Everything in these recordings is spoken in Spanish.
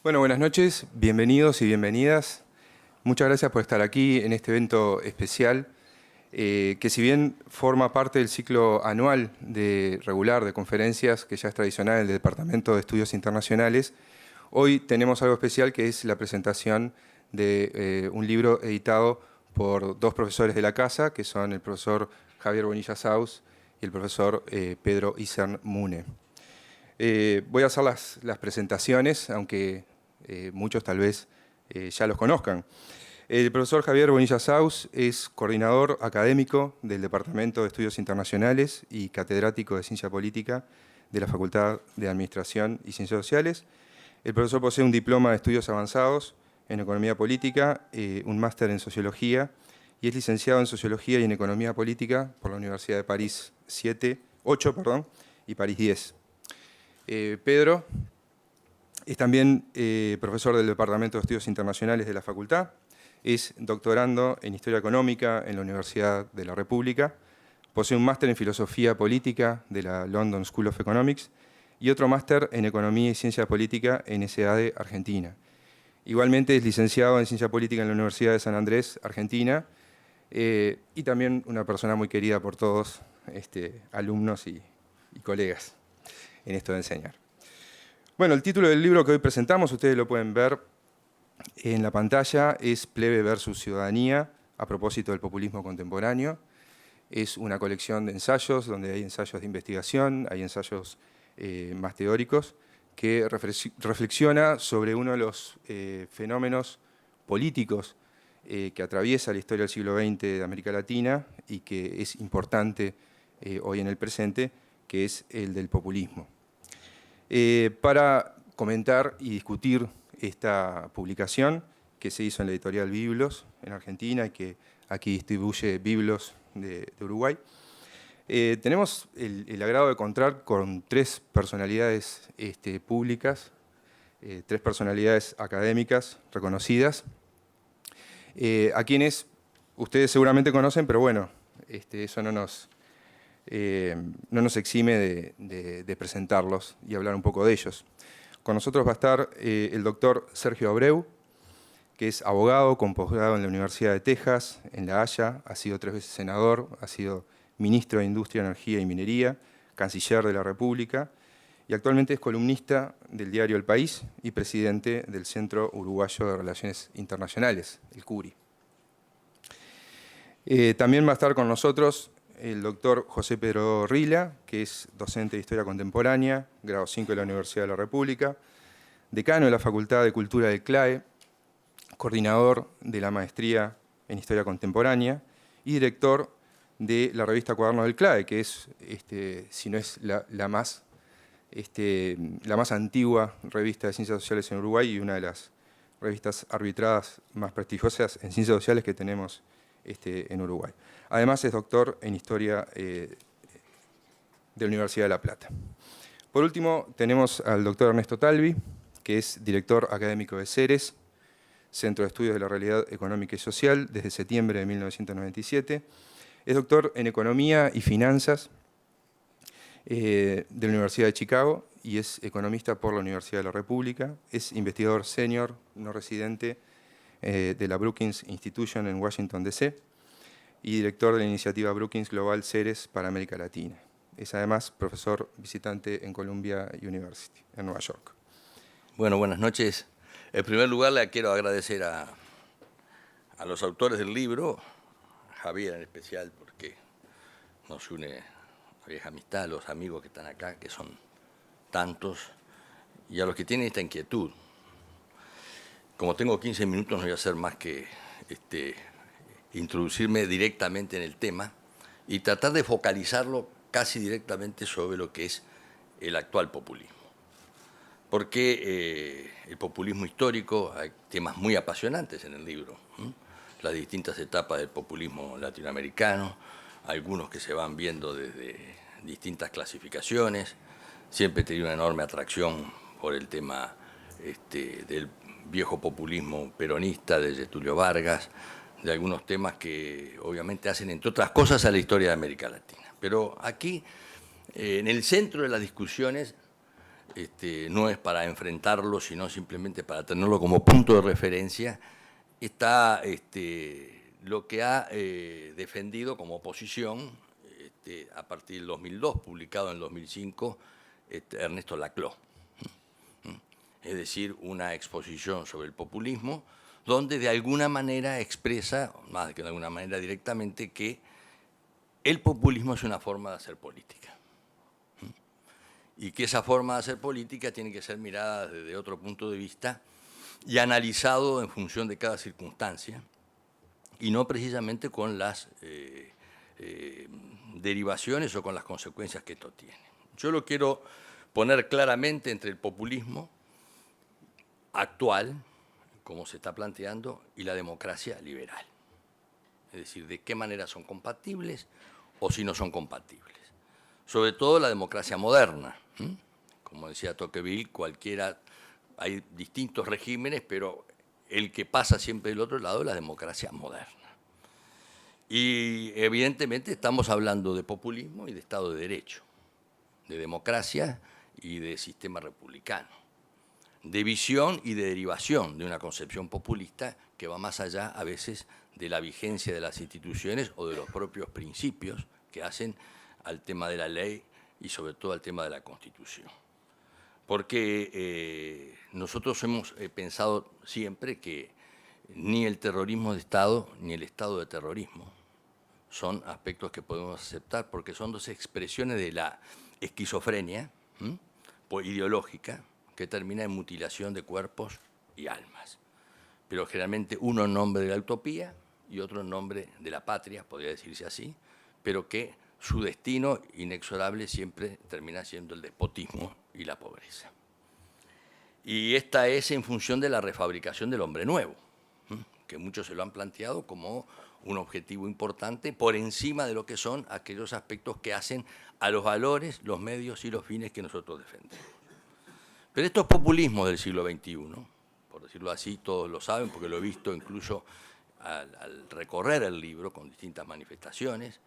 Bueno, buenas noches, bienvenidos y bienvenidas. Muchas gracias por estar aquí en este evento especial, que si bien forma parte del ciclo anual regular de conferencias, que ya es tradicional del Departamento de Estudios Internacionales, hoy tenemos algo especial que es la presentación de un libro editado por dos profesores de la casa, que son el profesor Javier Bonilla Sauz y el profesor Pedro Isern Mune. Voy a hacer las presentaciones, aunque muchos tal vez ya los conozcan. El profesor Javier Bonilla Sauz es coordinador académico del Departamento de Estudios Internacionales y catedrático de Ciencia Política de la Facultad de Administración y Ciencias Sociales. El profesor posee un diploma de estudios avanzados en Economía Política, un máster en Sociología y es licenciado en Sociología y en Economía Política por la Universidad de París 8 y París 10. Pedro es también profesor del Departamento de Estudios Internacionales de la Facultad, es doctorando en Historia Económica en la Universidad de la República, posee un máster en Filosofía Política de la London School of Economics y otro máster en Economía y Ciencia Política en SAD Argentina. Igualmente es licenciado en Ciencia Política en la Universidad de San Andrés, Argentina, y también una persona muy querida por todos, alumnos y colegas en esto de enseñar. Bueno, el título del libro que hoy presentamos, ustedes lo pueden ver en la pantalla, es Plebe versus Ciudadanía, a propósito del populismo contemporáneo. Es una colección de ensayos, donde hay ensayos de investigación, hay ensayos más teóricos, que reflexiona sobre uno de los fenómenos políticos que atraviesa la historia del siglo XX de América Latina y que es importante hoy en el presente, que es el del populismo. Para comentar y discutir esta publicación que se hizo en la editorial Biblos en Argentina y que aquí distribuye Biblos de Uruguay, tenemos el agrado de contar con tres personalidades públicas, tres personalidades académicas reconocidas, a quienes ustedes seguramente conocen, pero bueno, eso no nos exime de presentarlos y hablar un poco de ellos. Con nosotros va a estar el doctor Sergio Abreu, que es abogado con posgrado en la Universidad de Texas, en La Haya, ha sido 3 veces senador, ha sido ministro de Industria, Energía y Minería, canciller de la República, y actualmente es columnista del diario El País y presidente del Centro Uruguayo de Relaciones Internacionales, el CURI. También va a estar con nosotros el doctor José Pedro Rila, que es docente de Historia Contemporánea, grado 5 de la Universidad de la República, decano de la Facultad de Cultura del CLAE, coordinador de la Maestría en Historia Contemporánea y director de la revista Cuadernos del CLAE, que es, si no es la más antigua revista de Ciencias Sociales en Uruguay y una de las revistas arbitradas más prestigiosas en Ciencias Sociales que tenemos en Uruguay. Además es doctor en Historia de la Universidad de La Plata. Por último, tenemos al doctor Ernesto Talvi, que es director académico de CERES, Centro de Estudios de la Realidad Económica y Social, desde septiembre de 1997. Es doctor en Economía y Finanzas de la Universidad de Chicago y es economista por la Universidad de la República. Es investigador senior no residente de la Brookings Institution en Washington, D.C. y director de la iniciativa Brookings Global CERES para América Latina. Es además profesor visitante en Columbia University, en Nueva York. Bueno, buenas noches. En primer lugar, le quiero agradecer a los autores del libro, a Javier en especial, porque nos une a vieja amistad, a los amigos que están acá, que son tantos, y a los que tienen esta inquietud. Como tengo 15 minutos, no voy a hacer más que introducirme directamente en el tema y tratar de focalizarlo casi directamente sobre lo que es el actual populismo. Porque el populismo histórico, hay temas muy apasionantes en el libro, las distintas etapas del populismo latinoamericano, algunos que se van viendo desde distintas clasificaciones, siempre he tenido una enorme atracción por el tema del viejo populismo peronista de Getúlio Vargas, de algunos temas que obviamente hacen, entre otras cosas, a la historia de América Latina. Pero aquí, en el centro de las discusiones, no es para enfrentarlo, sino simplemente para tenerlo como punto de referencia, está lo que ha defendido como oposición a partir del 2002, publicado en el 2005, Ernesto Laclau. Es decir, una exposición sobre el populismo, donde de alguna manera expresa, más que de alguna manera directamente, que el populismo es una forma de hacer política. Y que esa forma de hacer política tiene que ser mirada desde otro punto de vista y analizado en función de cada circunstancia, y no precisamente con las derivaciones o con las consecuencias que esto tiene. Yo lo quiero poner claramente entre el populismo actual, como se está planteando, y la democracia liberal. Es decir, de qué manera son compatibles o si no son compatibles. Sobre todo la democracia moderna. Como decía Tocqueville, hay distintos regímenes, pero el que pasa siempre del otro lado es la democracia moderna. Y evidentemente estamos hablando de populismo y de Estado de Derecho, de democracia y de sistema republicano, de visión y de derivación de una concepción populista que va más allá a veces de la vigencia de las instituciones o de los propios principios que hacen al tema de la ley y sobre todo al tema de la Constitución. Porque nosotros hemos pensado siempre que ni el terrorismo de Estado ni el estado de terrorismo son aspectos que podemos aceptar, porque son dos expresiones de la esquizofrenia ideológica que termina en mutilación de cuerpos y almas. Pero generalmente uno en nombre de la utopía y otro en nombre de la patria, podría decirse así, pero que su destino inexorable siempre termina siendo el despotismo y la pobreza. Y esta es en función de la refabricación del hombre nuevo, que muchos se lo han planteado como un objetivo importante por encima de lo que son aquellos aspectos que hacen a los valores, los medios y los fines que nosotros defendemos. Pero estos populismos del siglo XXI, por decirlo así, todos lo saben porque lo he visto incluso al recorrer el libro con distintas manifestaciones,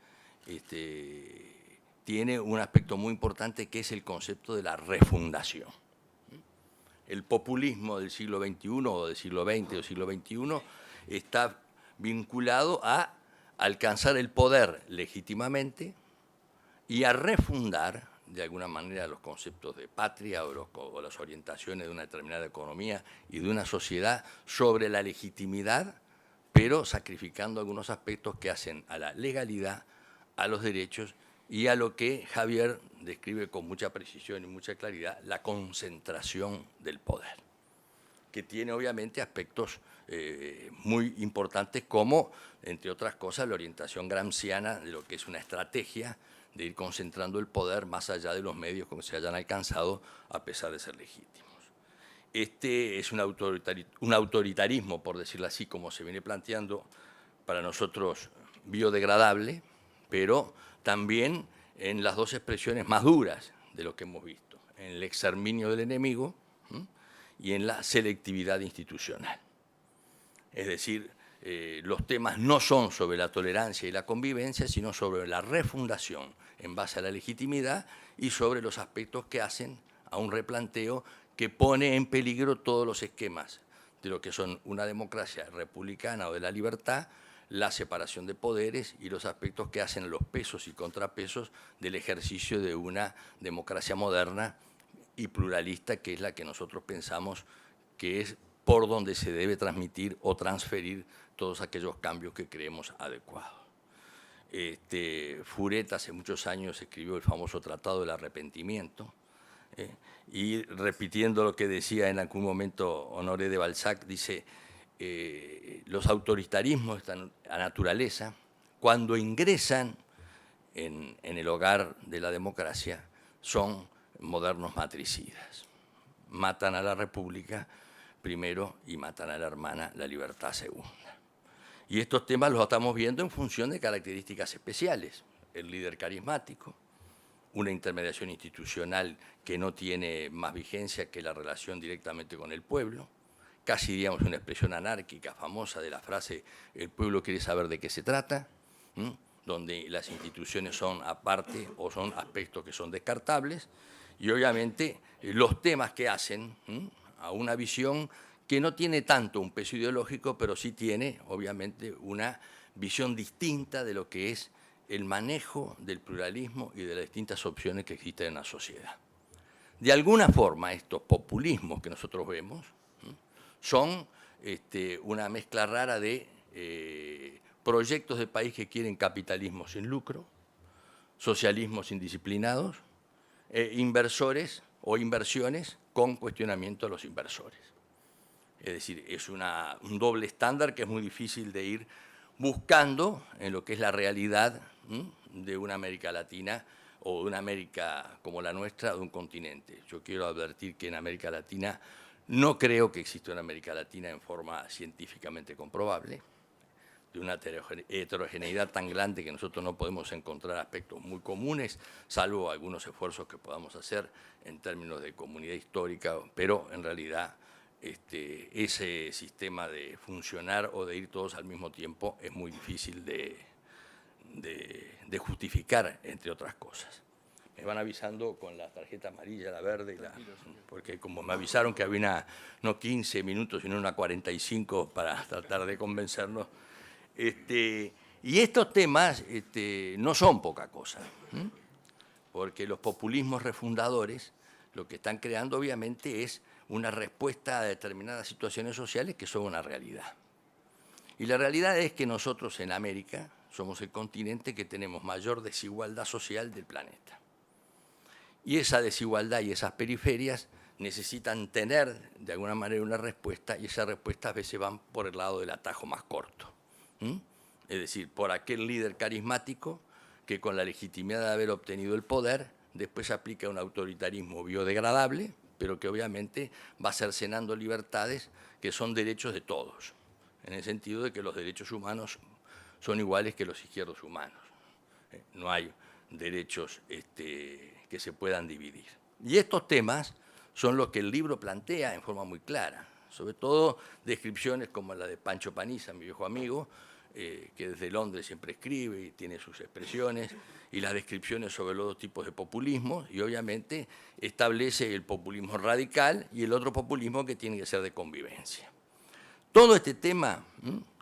tiene un aspecto muy importante que es el concepto de la refundación. El populismo del siglo XXI o del siglo XX o siglo XXI está vinculado a alcanzar el poder legítimamente y a refundar de alguna manera los conceptos de patria o las orientaciones de una determinada economía y de una sociedad sobre la legitimidad, pero sacrificando algunos aspectos que hacen a la legalidad, a los derechos y a lo que Javier describe con mucha precisión y mucha claridad, la concentración del poder, que tiene obviamente aspectos muy importantes como, entre otras cosas, la orientación gramsciana de lo que es una estrategia de ir concentrando el poder más allá de los medios como se hayan alcanzado a pesar de ser legítimos. Este es un autoritarismo, por decirlo así, como se viene planteando, para nosotros biodegradable, pero también en las dos expresiones más duras de lo que hemos visto, en el exterminio del enemigo y en la selectividad institucional. Es decir, los temas no son sobre la tolerancia y la convivencia, sino sobre la refundación en base a la legitimidad y sobre los aspectos que hacen a un replanteo que pone en peligro todos los esquemas de lo que son una democracia republicana o de la libertad, la separación de poderes y los aspectos que hacen los pesos y contrapesos del ejercicio de una democracia moderna y pluralista, que es la que nosotros pensamos que es por donde se debe transmitir o transferir todos aquellos cambios que creemos adecuados. Furet hace muchos años escribió el famoso Tratado del Arrepentimiento, y repitiendo lo que decía en algún momento Honoré de Balzac, dice, los autoritarismos de esta naturaleza, cuando ingresan en el hogar de la democracia, son modernos matricidas. Matan a la República primero y matan a la hermana, la libertad segunda. Y estos temas los estamos viendo en función de características especiales. El líder carismático, una intermediación institucional que no tiene más vigencia que la relación directamente con el pueblo, casi diríamos una expresión anárquica famosa de la frase «el pueblo quiere saber de qué se trata», donde las instituciones son aparte o son aspectos que son descartables, y obviamente los temas que hacen a una visión que no tiene tanto un peso ideológico, pero sí tiene, obviamente, una visión distinta de lo que es el manejo del pluralismo y de las distintas opciones que existen en la sociedad. De alguna forma, estos populismos que nosotros vemos son una mezcla rara de proyectos de país que quieren capitalismo sin lucro, socialismos indisciplinados, inversores o inversiones con cuestionamiento a los inversores. Es decir, es un doble estándar que es muy difícil de ir buscando en lo que es la realidad de una América Latina o de una América como la nuestra, de un continente. Yo quiero advertir que en América Latina no creo que exista una América Latina en forma científicamente comprobable, de una heterogeneidad tan grande que nosotros no podemos encontrar aspectos muy comunes, salvo algunos esfuerzos que podamos hacer en términos de comunidad histórica, pero en realidad ese sistema de funcionar o de ir todos al mismo tiempo es muy difícil de justificar, entre otras cosas. Me van avisando con la tarjeta amarilla, la verde, porque como me avisaron que había no 15 minutos, sino una 45 para tratar de convencernos. Y estos temas no son poca cosa, porque los populismos refundadores lo que están creando obviamente es una respuesta a determinadas situaciones sociales que son una realidad. Y la realidad es que nosotros en América somos el continente que tenemos mayor desigualdad social del planeta. Y esa desigualdad y esas periferias necesitan tener de alguna manera una respuesta, y esa respuesta a veces van por el lado del atajo más corto. Es decir, por aquel líder carismático que con la legitimidad de haber obtenido el poder, después aplica un autoritarismo biodegradable, pero que obviamente va cercenando libertades que son derechos de todos, en el sentido de que los derechos humanos son iguales que los izquierdos humanos. No hay derechos que se puedan dividir. Y estos temas son los que el libro plantea en forma muy clara, sobre todo descripciones como la de Pancho Paniza, mi viejo amigo, que desde Londres siempre escribe y tiene sus expresiones, y las descripciones sobre los dos tipos de populismo, y obviamente establece el populismo radical y el otro populismo que tiene que ser de convivencia. Todo este tema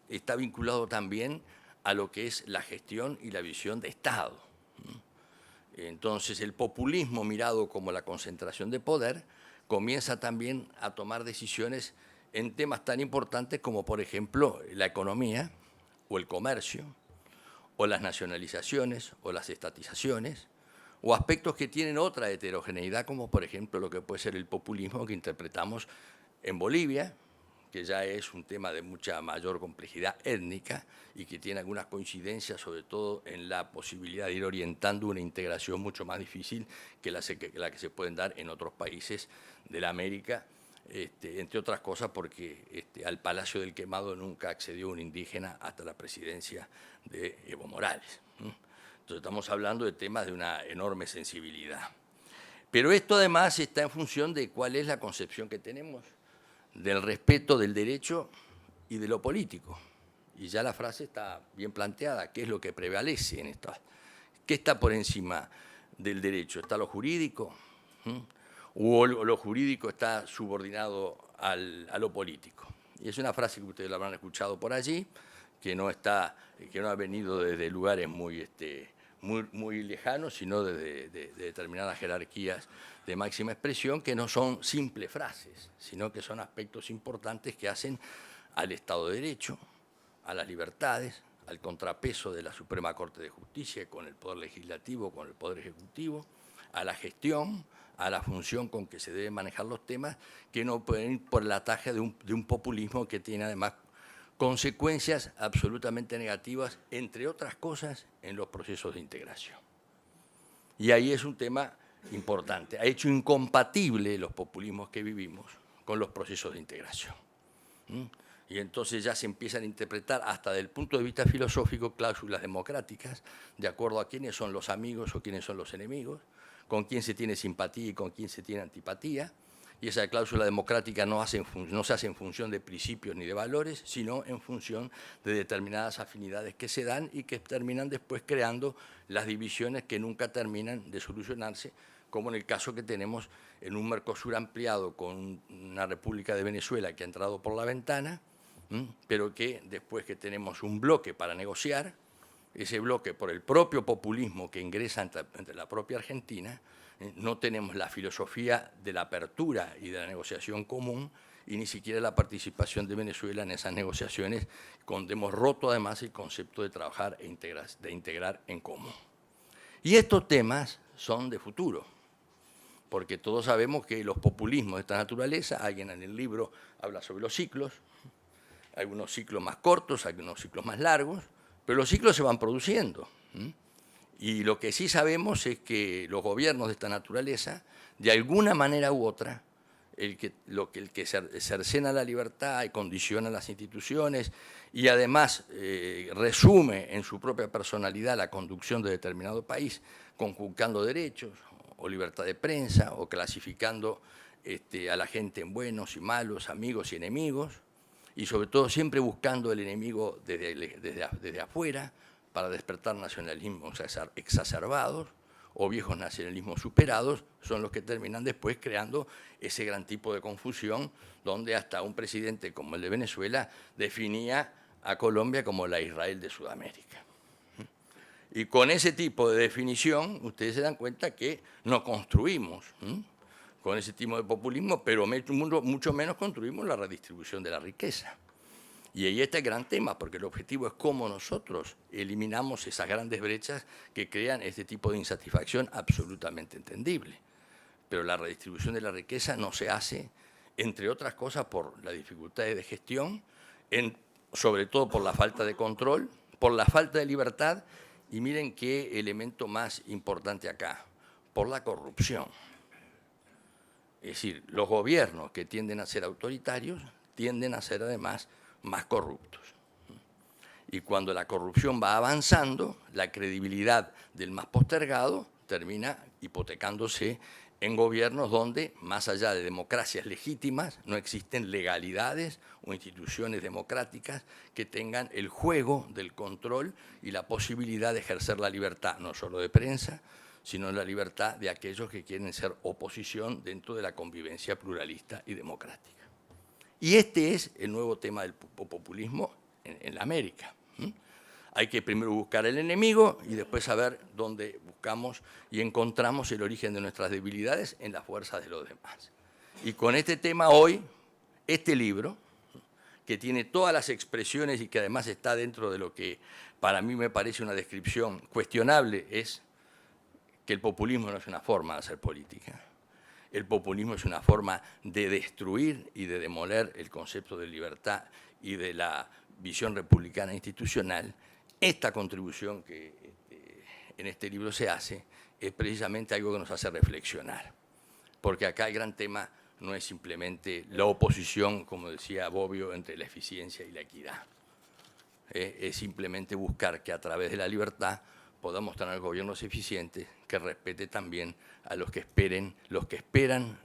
está vinculado también a lo que es la gestión y la visión de Estado. Entonces, el populismo mirado como la concentración de poder comienza también a tomar decisiones en temas tan importantes como, por ejemplo, la economía o el comercio, o las nacionalizaciones o las estatizaciones, o aspectos que tienen otra heterogeneidad, como por ejemplo lo que puede ser el populismo que interpretamos en Bolivia, que ya es un tema de mucha mayor complejidad étnica y que tiene algunas coincidencias, sobre todo en la posibilidad de ir orientando una integración mucho más difícil que la que se pueden dar en otros países de la América, entre otras cosas porque al Palacio del Quemado nunca accedió un indígena hasta la presidencia de Evo Morales. Entonces estamos hablando de temas de una enorme sensibilidad. Pero esto además está en función de cuál es la concepción que tenemos del respeto del derecho y de lo político. Y ya la frase está bien planteada, ¿qué es lo que prevalece en esta? ¿Qué está por encima del derecho? ¿Está lo jurídico? ¿O lo jurídico está subordinado a lo político? Y es una frase que ustedes la habrán escuchado por allí, que no ha venido desde lugares muy lejanos, sino de determinadas jerarquías de máxima expresión, que no son simples frases, sino que son aspectos importantes que hacen al Estado de Derecho, a las libertades, al contrapeso de la Suprema Corte de Justicia con el Poder Legislativo, con el Poder Ejecutivo, a la gestión, a la función con que se deben manejar los temas, que no pueden ir por el ataje de un populismo que tiene además consecuencias absolutamente negativas, entre otras cosas, en los procesos de integración. Y ahí es un tema importante. Ha hecho incompatible los populismos que vivimos con los procesos de integración. Y entonces ya se empiezan a interpretar, hasta desde el punto de vista filosófico, cláusulas democráticas, de acuerdo a quiénes son los amigos o quiénes son los enemigos, con quién se tiene simpatía y con quién se tiene antipatía, y esa cláusula democrática no se hace en función de principios ni de valores, sino en función de determinadas afinidades que se dan y que terminan después creando las divisiones que nunca terminan de solucionarse, como en el caso que tenemos en un Mercosur ampliado con una República de Venezuela que ha entrado por la ventana, pero que después que tenemos un bloque para negociar, ese bloque por el propio populismo que ingresa entre la propia Argentina, no tenemos la filosofía de la apertura y de la negociación común y ni siquiera la participación de Venezuela en esas negociaciones, donde hemos roto además el concepto de trabajar de integrar en común. Y estos temas son de futuro, porque todos sabemos que los populismos de esta naturaleza, alguien en el libro habla sobre los ciclos, hay unos ciclos más cortos, hay unos ciclos más largos, pero los ciclos se van produciendo. Y lo que sí sabemos es que los gobiernos de esta naturaleza, de alguna manera u otra, el que cercena la libertad y condiciona las instituciones y además resume en su propia personalidad la conducción de determinado país, conculcando derechos o libertad de prensa o clasificando a la gente en buenos y malos, amigos y enemigos, y sobre todo siempre buscando el enemigo desde afuera, para despertar nacionalismos exacerbados o viejos nacionalismos superados, son los que terminan después creando ese gran tipo de confusión, donde hasta un presidente como el de Venezuela definía a Colombia como la Israel de Sudamérica. Y con ese tipo de definición, ustedes se dan cuenta que no construimos con ese tipo de populismo, pero mucho menos construimos la redistribución de la riqueza. Y ahí está el gran tema, porque el objetivo es cómo nosotros eliminamos esas grandes brechas que crean este tipo de insatisfacción absolutamente entendible. Pero la redistribución de la riqueza no se hace, entre otras cosas, por las dificultades de gestión, sobre todo por la falta de control, por la falta de libertad, y miren qué elemento más importante acá, por la corrupción. Es decir, los gobiernos que tienden a ser autoritarios tienden a ser además más corruptos. Y cuando la corrupción va avanzando, la credibilidad del más postergado termina hipotecándose en gobiernos donde, más allá de democracias legítimas, no existen legalidades o instituciones democráticas que tengan el juego del control y la posibilidad de ejercer la libertad, no solo de prensa, sino la libertad de aquellos que quieren ser oposición dentro de la convivencia pluralista y democrática. Y este es el nuevo tema del populismo en la América. Hay que primero buscar el enemigo y después saber dónde buscamos y encontramos el origen de nuestras debilidades en las fuerzas de los demás. Y con este tema hoy, este libro, que tiene todas las expresiones y que además está dentro de lo que para mí me parece una descripción cuestionable, es que el populismo no es una forma de hacer política. El populismo es una forma de destruir y de demoler el concepto de libertad y de la visión republicana institucional. Esta contribución que en este libro se hace es precisamente algo que nos hace reflexionar, porque acá el gran tema no es simplemente la oposición, como decía Bobbio, entre la eficiencia y la equidad. Es simplemente buscar que a través de la libertad podamos tener gobiernos eficientes que respete también a los que esperan,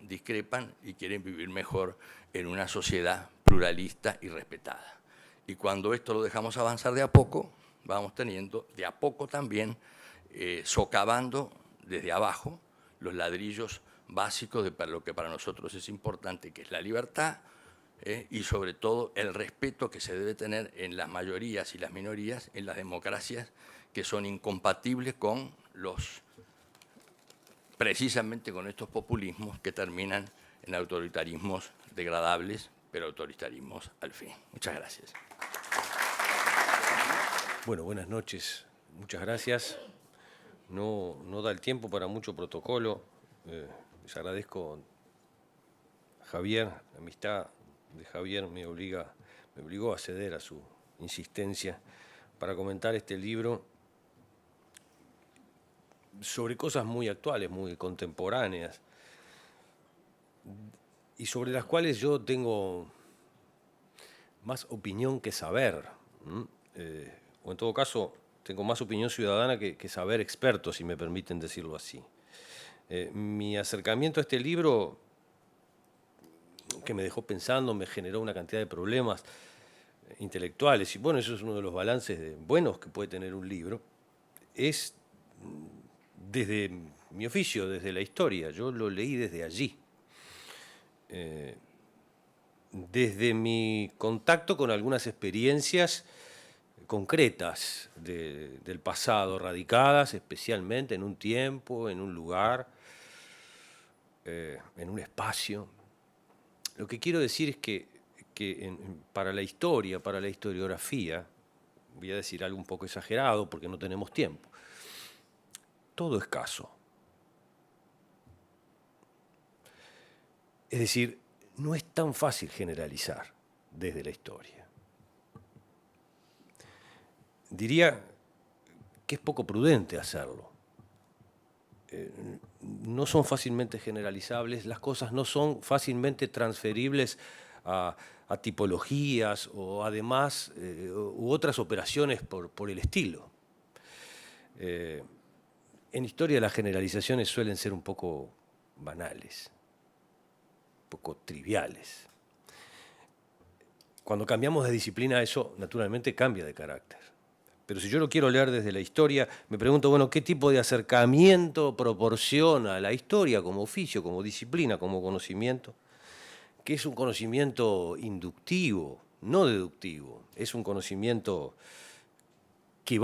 discrepan y quieren vivir mejor en una sociedad pluralista y respetada. Y cuando esto lo dejamos avanzar de a poco, vamos teniendo de a poco también socavando desde abajo los ladrillos básicos de lo que para nosotros es importante, que es la libertad, y sobre todo el respeto que se debe tener en las mayorías y las minorías, en las democracias que son incompatibles con precisamente con estos populismos que terminan en autoritarismos degradables, pero autoritarismos al fin. Muchas gracias. Bueno, buenas noches. Muchas gracias. No da el tiempo para mucho protocolo. Les agradezco a Javier, la amistad de Javier me obligó a ceder a su insistencia para comentar este libro sobre cosas muy actuales, muy contemporáneas, y sobre las cuales yo tengo más opinión que saber, o en todo caso tengo más opinión ciudadana que saber experto, si me permiten decirlo así. Mi acercamiento a este libro que me dejó pensando, me generó una cantidad de problemas intelectuales. Y bueno, eso es uno de los balances buenos que puede tener un libro. Es desde mi oficio, desde la historia. Yo lo leí desde allí. Desde mi contacto con algunas experiencias concretas del pasado, radicadas especialmente en un tiempo, en un lugar, en un espacio. Lo que quiero decir es que para la historia, para la historiografía, voy a decir algo un poco exagerado porque no tenemos tiempo, todo es caso. Es decir, no es tan fácil generalizar desde la historia. Diría que es poco prudente hacerlo. No son fácilmente generalizables, las cosas no son fácilmente transferibles a tipologías o además u otras operaciones por el estilo. En historia las generalizaciones suelen ser un poco banales, un poco triviales. Cuando cambiamos de disciplina eso naturalmente cambia de carácter. Pero si yo lo quiero leer desde la historia, me pregunto, bueno, ¿qué tipo de acercamiento proporciona la historia como oficio, como disciplina, como conocimiento? Que es un conocimiento inductivo, no deductivo. Es un conocimiento que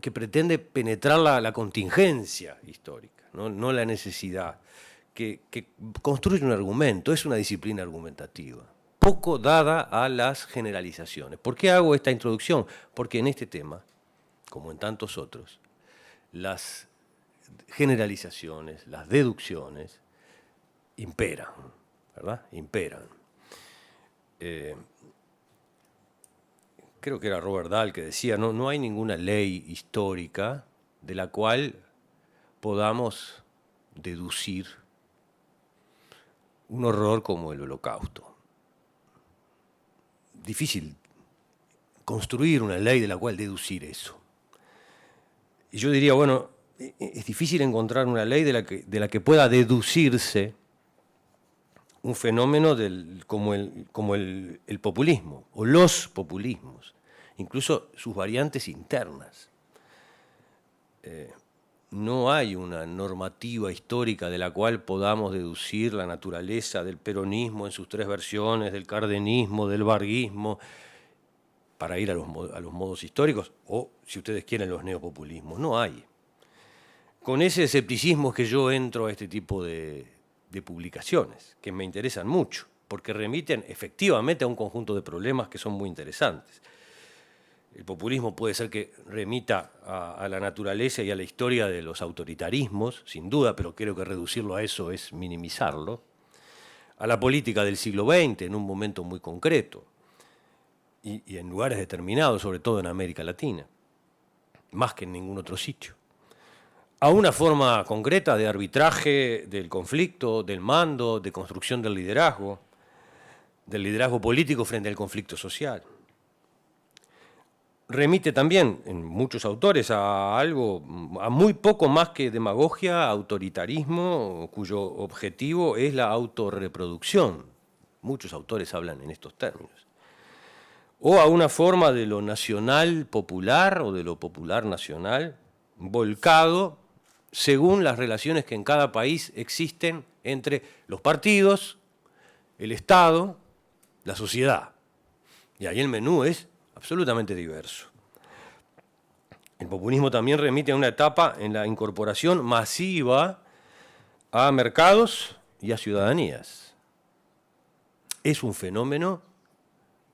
que pretende penetrar la contingencia histórica, no la necesidad, que construye un argumento, es una disciplina argumentativa, poco dada a las generalizaciones. ¿Por qué hago esta introducción? Porque en este tema, como en tantos otros, las generalizaciones, las deducciones, imperan, ¿verdad? Imperan. Creo que era Robert Dahl que decía, no hay ninguna ley histórica de la cual podamos deducir un horror como el Holocausto. Difícil construir una ley de la cual deducir eso. Y yo diría, bueno, es difícil encontrar una ley de la que pueda deducirse un fenómeno como el populismo, o los populismos, incluso sus variantes internas. No hay una normativa histórica de la cual podamos deducir la naturaleza del peronismo en sus tres versiones, del cardenismo, del varguismo, para ir a los modos históricos, o, si ustedes quieren, los neopopulismos. No hay. Con ese escepticismo es que yo entro a este tipo de publicaciones, que me interesan mucho, porque remiten efectivamente a un conjunto de problemas que son muy interesantes. El populismo puede ser que remita a la naturaleza y a la historia de los autoritarismos, sin duda, pero creo que reducirlo a eso es minimizarlo. A la política del siglo XX, en un momento muy concreto, y en lugares determinados, sobre todo en América Latina, más que en ningún otro sitio. A una forma concreta de arbitraje del conflicto, del mando, de construcción del liderazgo político frente al conflicto social. Remite también, en muchos autores, a muy poco más que demagogia, autoritarismo, cuyo objetivo es la autorreproducción. Muchos autores hablan en estos términos. O a una forma de lo nacional popular o de lo popular nacional, volcado según las relaciones que en cada país existen entre los partidos, el Estado, la sociedad. Y ahí el menú es absolutamente diverso. El populismo también remite a una etapa en la incorporación masiva a mercados y a ciudadanías. Es un fenómeno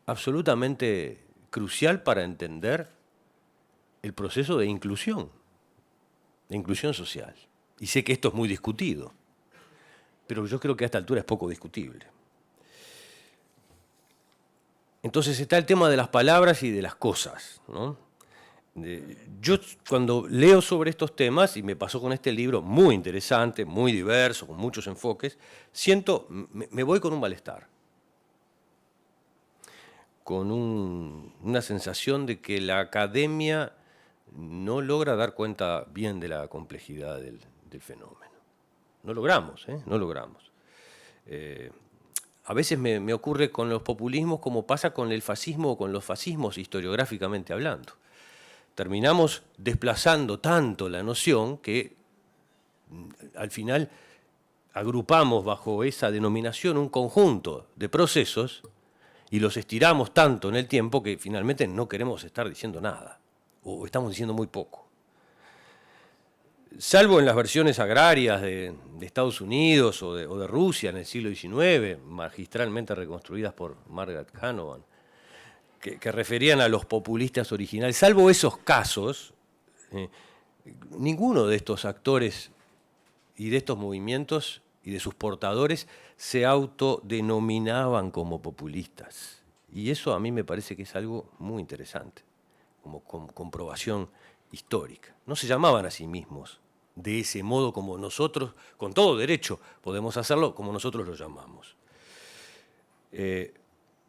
absolutamente crucial para entender el proceso de inclusión social. Y sé que esto es muy discutido, pero yo creo que a esta altura es poco discutible. Entonces está el tema de las palabras y de las cosas, ¿no? Yo cuando leo sobre estos temas, y me pasó con este libro muy interesante, muy diverso, con muchos enfoques, me voy con un malestar, con una sensación de que la academia no logra dar cuenta bien de la complejidad del fenómeno. No logramos, ¿eh? No logramos. a veces me ocurre con los populismos como pasa con el fascismo o con los fascismos historiográficamente hablando. Terminamos desplazando tanto la noción que al final agrupamos bajo esa denominación un conjunto de procesos y los estiramos tanto en el tiempo que finalmente no queremos estar diciendo nada, o estamos diciendo muy poco. Salvo en las versiones agrarias de Estados Unidos o de Rusia en el siglo XIX, magistralmente reconstruidas por Margaret Canavan, que referían a los populistas originales, salvo esos casos, ninguno de estos actores y de estos movimientos y de sus portadores se autodenominaban como populistas. Y eso a mí me parece que es algo muy interesante, como comprobación histórica. No se llamaban a sí mismos de ese modo como nosotros, con todo derecho, podemos hacerlo como nosotros lo llamamos.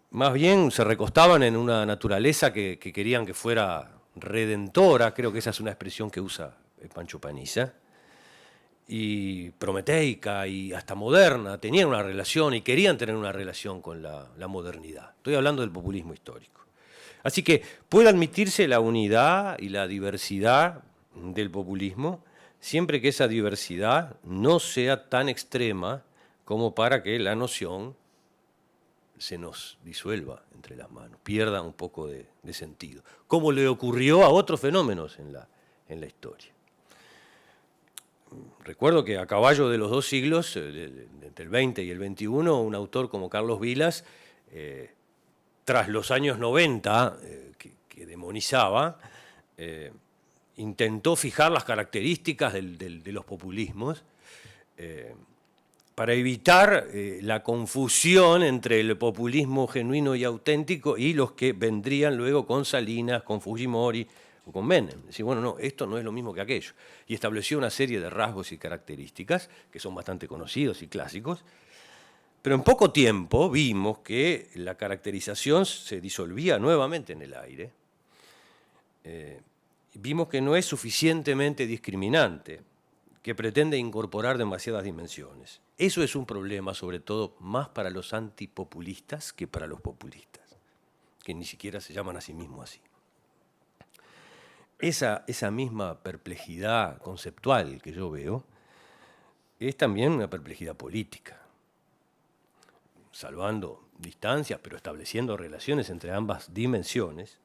Más bien se recostaban en una naturaleza que querían que fuera redentora, creo que esa es una expresión que usa Pancho Paniza, y prometeica y hasta moderna, tenían una relación y querían tener una relación con la modernidad. Estoy hablando del populismo histórico. Así que puede admitirse la unidad y la diversidad del populismo, siempre que esa diversidad no sea tan extrema como para que la noción se nos disuelva entre las manos, pierda un poco de sentido, como le ocurrió a otros fenómenos en la historia. Recuerdo que a caballo de los dos siglos, entre el 20 y el 21, un autor como Carlos Vilas, tras los años 90, que demonizaba, intentó fijar las características de los populismos para evitar la confusión entre el populismo genuino y auténtico y los que vendrían luego con Salinas, con Fujimori o con Menem. Decir, bueno, no, esto no es lo mismo que aquello. Y estableció una serie de rasgos y características que son bastante conocidos y clásicos. Pero en poco tiempo vimos que la caracterización se disolvía nuevamente en el aire. Vimos que no es suficientemente discriminante, que pretende incorporar demasiadas dimensiones. Eso es un problema, sobre todo, más para los antipopulistas que para los populistas, que ni siquiera se llaman a sí mismos así. Esa misma perplejidad conceptual que yo veo es también una perplejidad política, salvando distancias, pero estableciendo relaciones entre ambas dimensiones.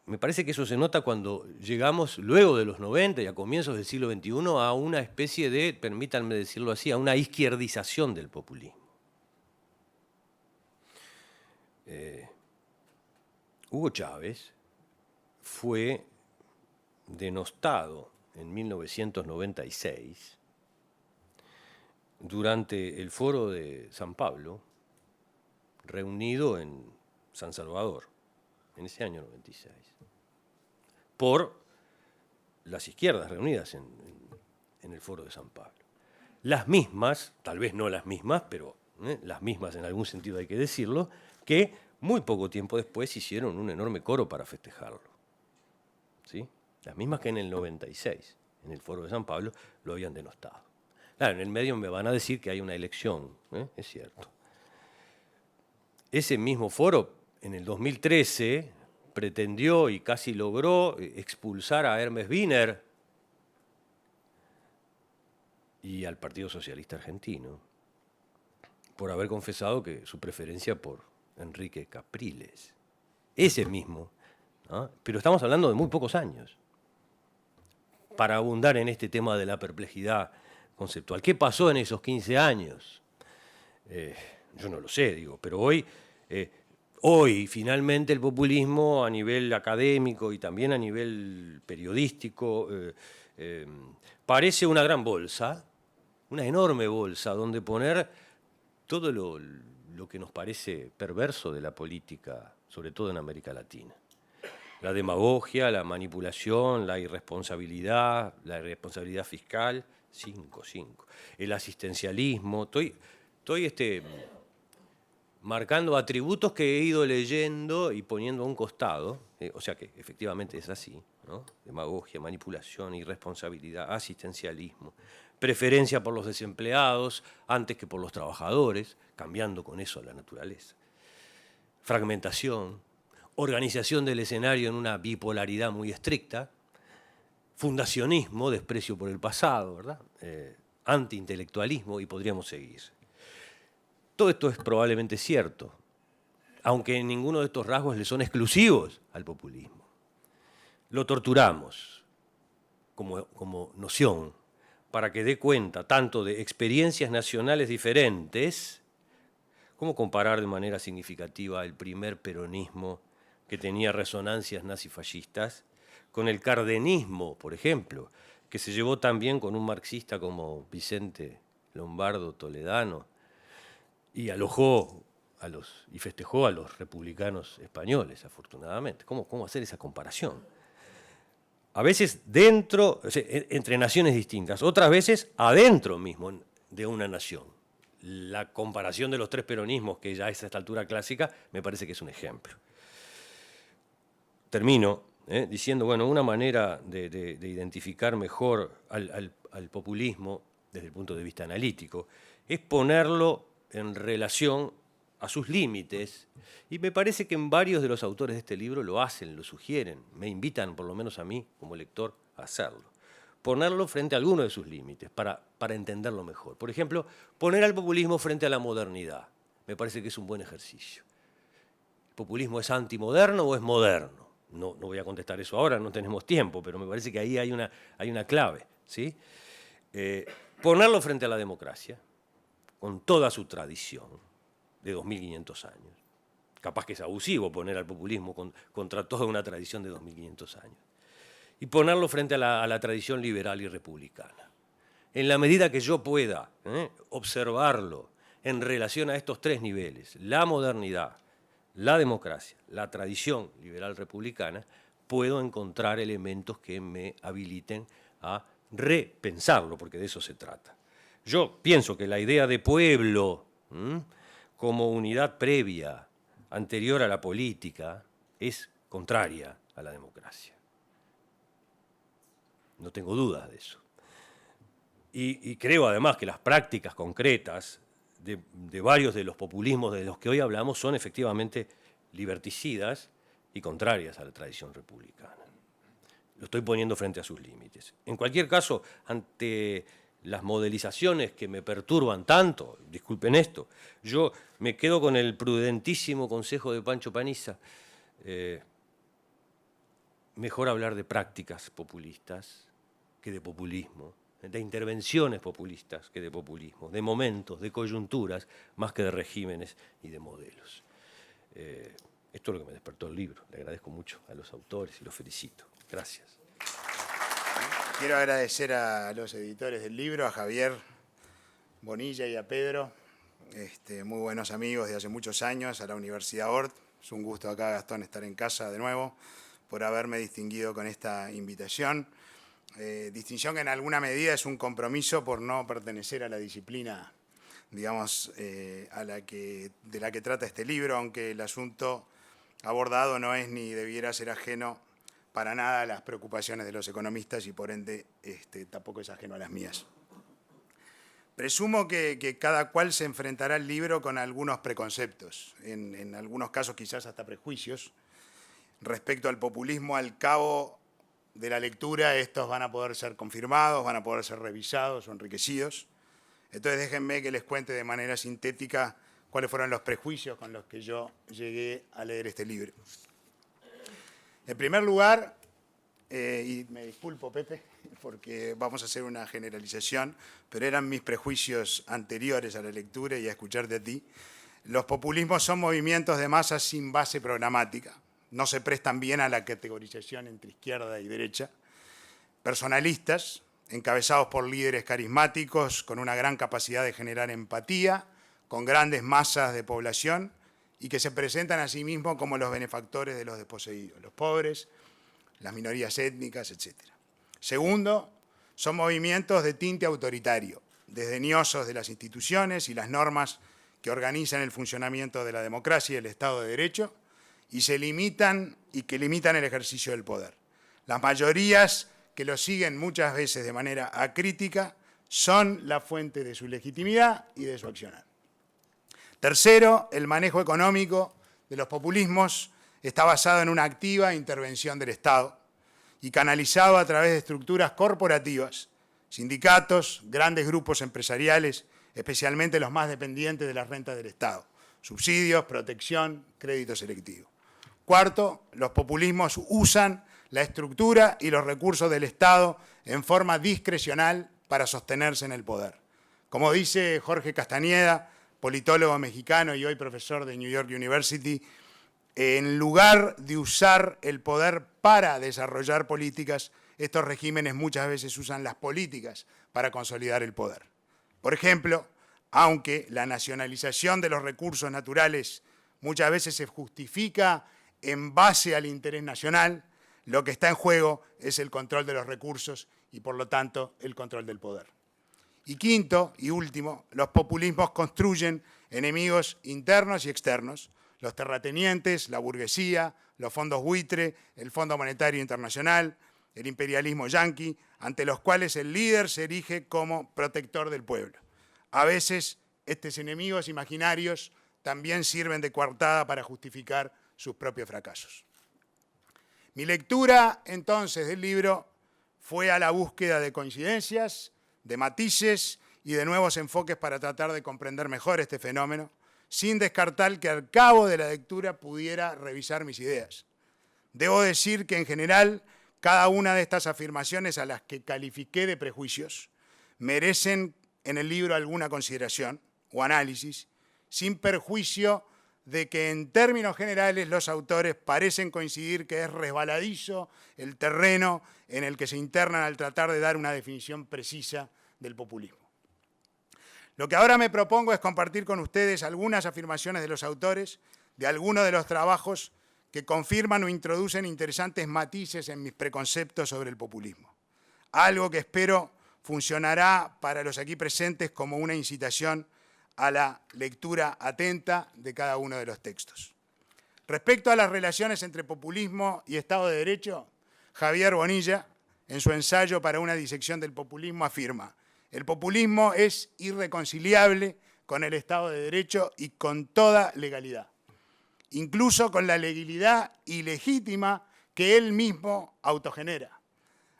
Me parece que eso se nota cuando llegamos, luego de los 90 y a comienzos del siglo XXI, a una especie de, permítanme decirlo así, a una izquierdización del populismo. Hugo Chávez fue denostado en 1996 durante el Foro de San Pablo, reunido en San Salvador, en ese año 96, por las izquierdas reunidas en el Foro de San Pablo. Las mismas, tal vez no las mismas, pero las mismas en algún sentido hay que decirlo, que muy poco tiempo después hicieron un enorme coro para festejarlo. ¿Sí? Las mismas que en el 96, en el Foro de San Pablo, lo habían denostado. Claro, en el medio me van a decir que hay una elección, es cierto. Ese mismo foro, en el 2013, pretendió y casi logró expulsar a Hermes Wiener y al Partido Socialista Argentino por haber confesado que su preferencia por Enrique Capriles. Ese mismo, ¿no? Pero estamos hablando de muy pocos años para abundar en este tema de la perplejidad conceptual. ¿Qué pasó en esos 15 años? Yo no lo sé, digo, pero hoy finalmente el populismo a nivel académico y también a nivel periodístico parece una gran bolsa, una enorme bolsa donde poner todo lo que nos parece perverso de la política, sobre todo en América Latina. La demagogia, la manipulación, la irresponsabilidad fiscal, 5. El asistencialismo, estoy marcando atributos que he ido leyendo y poniendo a un costado, o sea que efectivamente es así, ¿no? Demagogia, manipulación, irresponsabilidad, asistencialismo, preferencia por los desempleados antes que por los trabajadores, cambiando con eso la naturaleza, fragmentación, organización del escenario en una bipolaridad muy estricta, fundacionismo, desprecio por el pasado, ¿verdad? Antiintelectualismo, y podríamos seguir. Todo esto es probablemente cierto, aunque ninguno de estos rasgos le son exclusivos al populismo. Lo torturamos como noción para que dé cuenta tanto de experiencias nacionales diferentes, como comparar de manera significativa el primer peronismo que tenía resonancias nazifascistas con el cardenismo, por ejemplo, que se llevó también con un marxista como Vicente Lombardo Toledano y alojó y festejó a los republicanos españoles, afortunadamente. ¿Cómo hacer esa comparación? A veces dentro, o sea, entre naciones distintas, otras veces adentro mismo de una nación. La comparación de los tres peronismos, que ya a esta altura clásica, me parece que es un ejemplo. Termino diciendo, bueno, una manera de identificar mejor al populismo desde el punto de vista analítico es ponerlo en relación a sus límites, y me parece que en varios de los autores de este libro lo hacen, lo sugieren, me invitan, por lo menos a mí, como lector, a hacerlo. Ponerlo frente a alguno de sus límites, para entenderlo mejor. Por ejemplo, poner al populismo frente a la modernidad. Me parece que es un buen ejercicio. ¿El populismo es antimoderno o es moderno? No voy a contestar eso ahora, no tenemos tiempo, pero me parece que ahí hay una clave, ¿sí? Ponerlo frente a la democracia, con toda su tradición de 2500 años. Capaz que es abusivo poner al populismo contra toda una tradición de 2500 años. Y ponerlo frente a la tradición liberal y republicana. En la medida que yo pueda observarlo en relación a estos tres niveles, la modernidad, la democracia, la tradición liberal republicana, puedo encontrar elementos que me habiliten a repensarlo, porque de eso se trata. Yo pienso que la idea de pueblo como unidad previa, anterior a la política, es contraria a la democracia. No tengo dudas de eso. Y creo además que las prácticas concretas de varios de los populismos de los que hoy hablamos son efectivamente liberticidas y contrarias a la tradición republicana. Lo estoy poniendo frente a sus límites. En cualquier caso, ante las modelizaciones que me perturban tanto, disculpen esto, yo me quedo con el prudentísimo consejo de Pancho Paniza. Mejor hablar de prácticas populistas que de populismo, de intervenciones populistas que de populismo, de momentos, de coyunturas, más que de regímenes y de modelos. Esto es lo que me despertó el libro. Le agradezco mucho a los autores y los felicito. Gracias. Quiero agradecer a los editores del libro, a Javier Bonilla y a Pedro, muy buenos amigos de hace muchos años, a la Universidad Ort. Es un gusto acá, Gastón, estar en casa de nuevo, por haberme distinguido con esta invitación. Distinción que en alguna medida es un compromiso por no pertenecer a la disciplina, digamos, de la que trata este libro, aunque el asunto abordado no es ni debiera ser ajeno para nada a las preocupaciones de los economistas y por ende tampoco es ajeno a las mías. Presumo que cada cual se enfrentará al libro con algunos preconceptos, en algunos casos quizás hasta prejuicios. Respecto al populismo, al cabo de la lectura, estos van a poder ser confirmados, van a poder ser revisados o enriquecidos. Entonces déjenme que les cuente de manera sintética cuáles fueron los prejuicios con los que yo llegué a leer este libro. En primer lugar, y me disculpo, Pepe, porque vamos a hacer una generalización, pero eran mis prejuicios anteriores a la lectura y a escucharte a ti. Los populismos son movimientos de masas sin base programática. No se prestan bien a la categorización entre izquierda y derecha. Personalistas, encabezados por líderes carismáticos, con una gran capacidad de generar empatía, con grandes masas de población, y que se presentan a sí mismos como los benefactores de los desposeídos, los pobres, las minorías étnicas, etc. Segundo, son movimientos de tinte autoritario, desdeñosos de las instituciones y las normas que organizan el funcionamiento de la democracia y el Estado de Derecho, y que limitan el ejercicio del poder. Las mayorías que lo siguen muchas veces de manera acrítica son la fuente de su legitimidad y de su accionar. Tercero, el manejo económico de los populismos está basado en una activa intervención del Estado y canalizado a través de estructuras corporativas, sindicatos, grandes grupos empresariales, especialmente los más dependientes de las rentas del Estado, subsidios, protección, crédito selectivo. Cuarto, los populismos usan la estructura y los recursos del Estado en forma discrecional para sostenerse en el poder. Como dice Jorge Castañeda, politólogo mexicano y hoy profesor de New York University, en lugar de usar el poder para desarrollar políticas, estos regímenes muchas veces usan las políticas para consolidar el poder. Por ejemplo, aunque la nacionalización de los recursos naturales muchas veces se justifica en base al interés nacional, lo que está en juego es el control de los recursos y, por lo tanto, el control del poder. Y quinto y último, los populismos construyen enemigos internos y externos, los terratenientes, la burguesía, los fondos buitre, el Fondo Monetario Internacional, el imperialismo yanqui, ante los cuales el líder se erige como protector del pueblo. A veces, estos enemigos imaginarios también sirven de coartada para justificar sus propios fracasos. Mi lectura, entonces, del libro fue a la búsqueda de coincidencias, de matices y de nuevos enfoques para tratar de comprender mejor este fenómeno, sin descartar que al cabo de la lectura pudiera revisar mis ideas. Debo decir que, en general, cada una de estas afirmaciones a las que califiqué de prejuicios merecen en el libro alguna consideración o análisis, sin perjuicio de que en términos generales los autores parecen coincidir que es resbaladizo el terreno en el que se internan al tratar de dar una definición precisa del populismo. Lo que ahora me propongo es compartir con ustedes algunas afirmaciones de los autores de algunos de los trabajos que confirman o introducen interesantes matices en mis preconceptos sobre el populismo. Algo que espero funcionará para los aquí presentes como una incitación a la lectura atenta de cada uno de los textos. Respecto a las relaciones entre populismo y Estado de Derecho, Javier Bonilla, en su ensayo para una disección del populismo, afirma: el populismo es irreconciliable con el Estado de Derecho y con toda legalidad, incluso con la legalidad ilegítima que él mismo autogenera.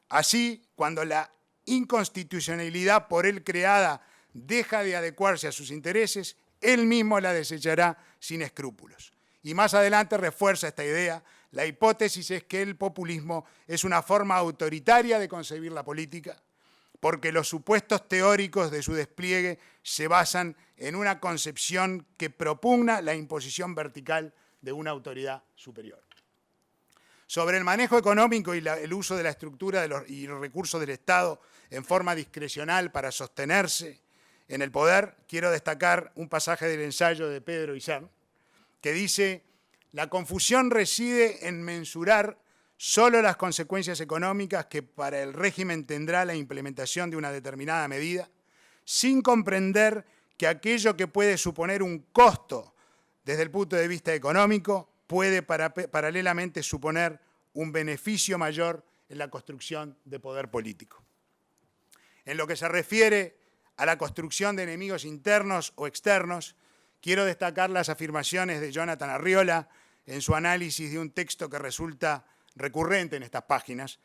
Así, cuando la inconstitucionalidad por él creada deja de adecuarse a sus intereses, él mismo la desechará sin escrúpulos. Y más adelante refuerza esta idea: la hipótesis es que el populismo es una forma autoritaria de concebir la política, porque los supuestos teóricos de su despliegue se basan en una concepción que propugna la imposición vertical de una autoridad superior. Sobre el manejo económico y el uso de la estructura y los recursos del Estado en forma discrecional para sostenerse en el poder, quiero destacar un pasaje del ensayo de Pedro Isern, que dice: la confusión reside en mensurar solo las consecuencias económicas que para el régimen tendrá la implementación de una determinada medida, sin comprender que aquello que puede suponer un costo desde el punto de vista económico puede paralelamente suponer un beneficio mayor en la construcción de poder político. En lo que se refiere a la construcción de enemigos internos o externos, quiero destacar las afirmaciones de Jonathan Arriola en su análisis de un texto que resulta recurrente en estas páginas,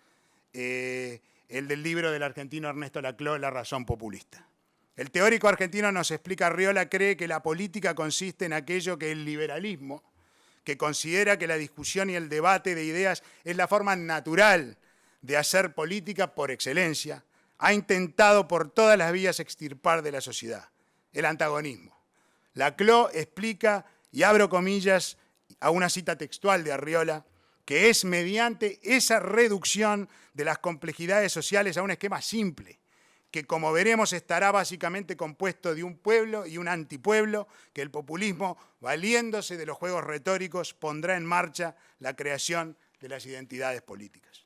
el del libro del argentino Ernesto Laclau, La razón populista. El teórico argentino nos explica: Arriola cree que la política consiste en aquello que el liberalismo, que considera que la discusión y el debate de ideas es la forma natural de hacer política por excelencia, ha intentado por todas las vías extirpar de la sociedad: el antagonismo. Laclau explica, y abro comillas a una cita textual de Arriola, que es mediante esa reducción de las complejidades sociales a un esquema simple, que, como veremos, estará básicamente compuesto de un pueblo y un antipueblo, que el populismo, valiéndose de los juegos retóricos, pondrá en marcha la creación de las identidades políticas.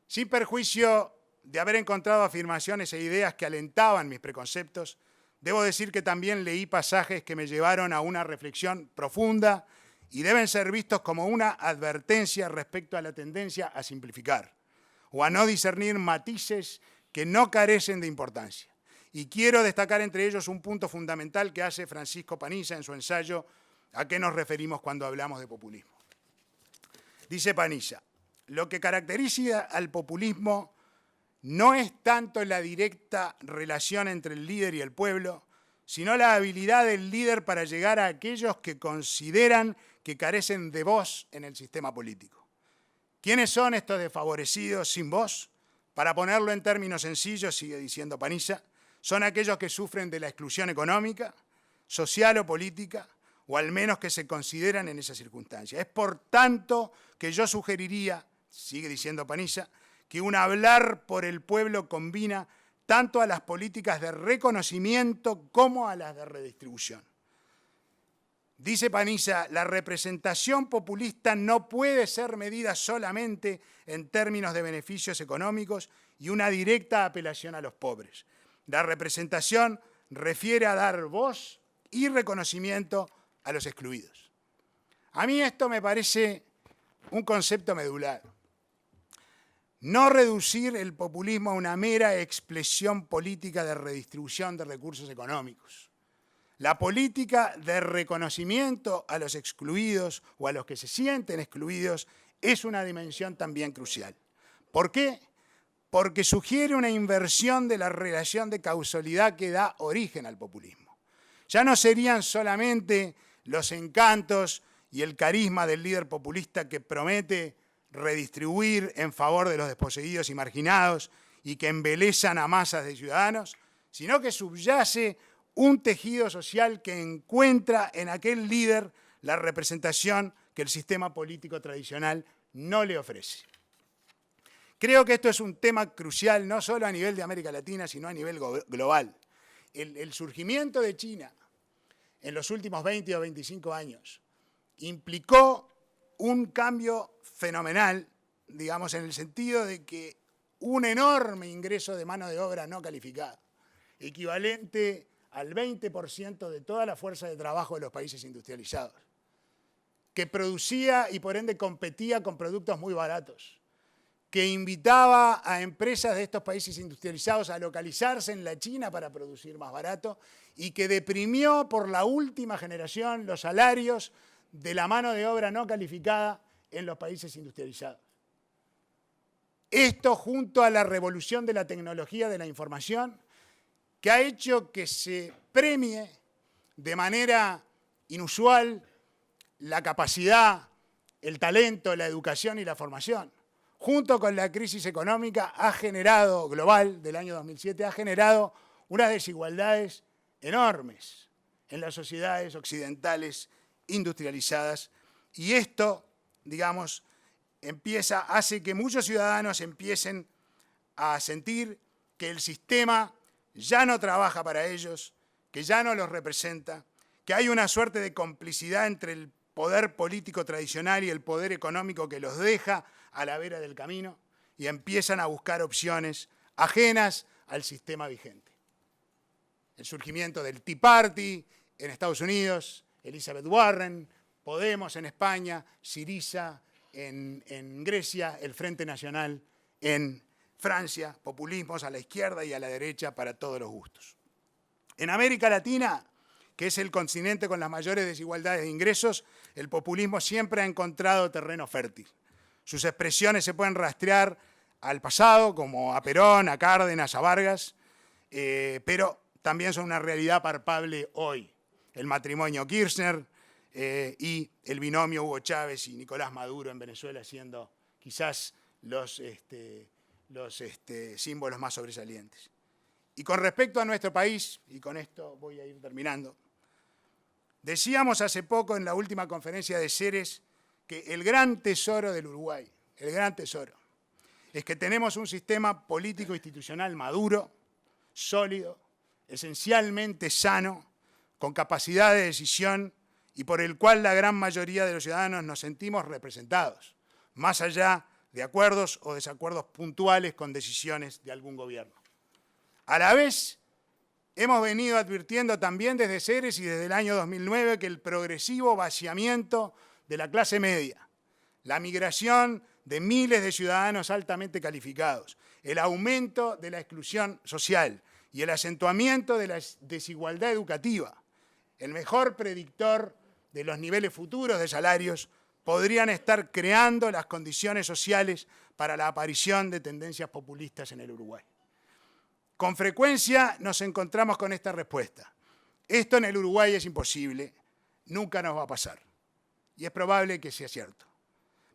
Sin perjuicio de haber encontrado afirmaciones e ideas que alentaban mis preconceptos, debo decir que también leí pasajes que me llevaron a una reflexión profunda y deben ser vistos como una advertencia respecto a la tendencia a simplificar o a no discernir matices que no carecen de importancia. Y quiero destacar entre ellos un punto fundamental que hace Francisco Paniza en su ensayo ¿A qué nos referimos cuando hablamos de populismo? Dice Paniza, lo que caracteriza al populismo no es tanto la directa relación entre el líder y el pueblo, sino la habilidad del líder para llegar a aquellos que consideran que carecen de voz en el sistema político. ¿Quiénes son estos desfavorecidos sin voz? Para ponerlo en términos sencillos, sigue diciendo Paniza, son aquellos que sufren de la exclusión económica, social o política, o al menos que se consideran en esa circunstancia. Es por tanto que yo sugeriría, sigue diciendo Paniza, que un hablar por el pueblo combina tanto a las políticas de reconocimiento como a las de redistribución. Dice Paniza, la representación populista no puede ser medida solamente en términos de beneficios económicos y una directa apelación a los pobres. La representación refiere a dar voz y reconocimiento a los excluidos. A mí esto me parece un concepto medular. No reducir el populismo a una mera expresión política de redistribución de recursos económicos. La política de reconocimiento a los excluidos o a los que se sienten excluidos es una dimensión también crucial. ¿Por qué? Porque sugiere una inversión de la relación de causalidad que da origen al populismo. Ya no serían solamente los encantos y el carisma del líder populista que promete redistribuir en favor de los desposeídos y marginados y que embelezan a masas de ciudadanos, sino que subyace un tejido social que encuentra en aquel líder la representación que el sistema político tradicional no le ofrece. Creo que esto es un tema crucial no solo a nivel de América Latina, sino a nivel global. El surgimiento de China en los últimos 20 o 25 años implicó un cambio fenomenal, digamos, en el sentido de que un enorme ingreso de mano de obra no calificada, equivalente al 20% de toda la fuerza de trabajo de los países industrializados, que producía y por ende competía con productos muy baratos, que invitaba a empresas de estos países industrializados a localizarse en la China para producir más barato y que deprimió por la última generación los salarios de la mano de obra no calificada en los países industrializados. Esto junto a la revolución de la tecnología de la información, que ha hecho que se premie de manera inusual la capacidad, el talento, la educación y la formación. Junto con la crisis económica global del año 2007, ha generado unas desigualdades enormes en las sociedades occidentales industrializadas. Y esto, digamos, hace que muchos ciudadanos empiecen a sentir que el sistema ya no trabaja para ellos, que ya no los representa, que hay una suerte de complicidad entre el poder político tradicional y el poder económico que los deja a la vera del camino y empiezan a buscar opciones ajenas al sistema vigente. El surgimiento del Tea Party en Estados Unidos, Elizabeth Warren, Podemos en España, Syriza en Grecia, el Frente Nacional en Francia, populismos a la izquierda y a la derecha para todos los gustos. En América Latina, que es el continente con las mayores desigualdades de ingresos, el populismo siempre ha encontrado terreno fértil. Sus expresiones se pueden rastrear al pasado, como a Perón, a Cárdenas, a Vargas, pero también son una realidad palpable hoy. El matrimonio Kirchner y el binomio Hugo Chávez y Nicolás Maduro en Venezuela siendo quizás los símbolos más sobresalientes. Y con respecto a nuestro país, y con esto voy a ir terminando, decíamos hace poco en la última conferencia de Ceres que el gran tesoro del Uruguay, el gran tesoro, es que tenemos un sistema político institucional maduro, sólido, esencialmente sano, con capacidad de decisión y por el cual la gran mayoría de los ciudadanos nos sentimos representados, más allá de acuerdos o desacuerdos puntuales con decisiones de algún gobierno. A la vez, hemos venido advirtiendo también desde Ceres y desde el año 2009 que el progresivo vaciamiento de la clase media, la migración de miles de ciudadanos altamente calificados, el aumento de la exclusión social y el acentuamiento de la desigualdad educativa, el mejor predictor de los niveles futuros de salarios, podrían estar creando las condiciones sociales para la aparición de tendencias populistas en el Uruguay. Con frecuencia nos encontramos con esta respuesta: esto en el Uruguay es imposible, nunca nos va a pasar. Y es probable que sea cierto.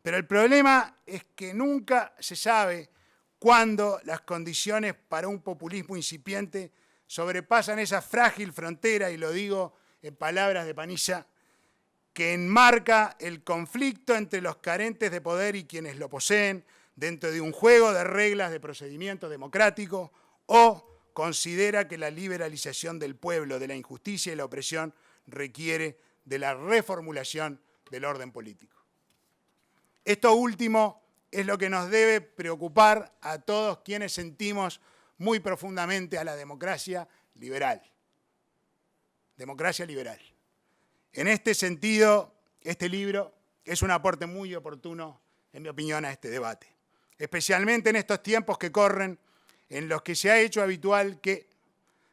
Pero el problema es que nunca se sabe cuándo las condiciones para un populismo incipiente sobrepasan esa frágil frontera, y lo digo en palabras de Panizza, que enmarca el conflicto entre los carentes de poder y quienes lo poseen dentro de un juego de reglas de procedimiento democrático, o considera que la liberalización del pueblo, de la injusticia y la opresión requiere de la reformulación del orden político. Esto último es lo que nos debe preocupar a todos quienes sentimos muy profundamente a la democracia liberal. Democracia liberal. En este sentido, este libro es un aporte muy oportuno, en mi opinión, a este debate. Especialmente en estos tiempos que corren, en los que se ha hecho habitual que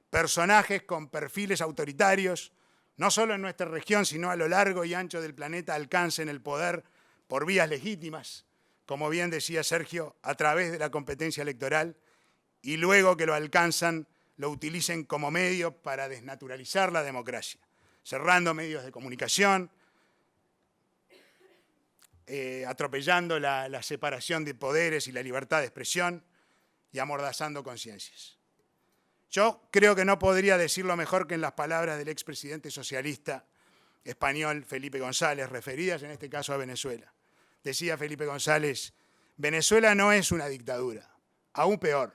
personajes con perfiles autoritarios, no solo en nuestra región, sino a lo largo y ancho del planeta, alcancen el poder por vías legítimas, como bien decía Sergio, a través de la competencia electoral, y luego que lo alcanzan, lo utilicen como medio para desnaturalizar la democracia, cerrando medios de comunicación, atropellando la separación de poderes y la libertad de expresión y amordazando conciencias. Yo creo que no podría decirlo mejor que en las palabras del expresidente socialista español Felipe González, referidas en este caso a Venezuela. Decía Felipe González: Venezuela no es una dictadura, aún peor,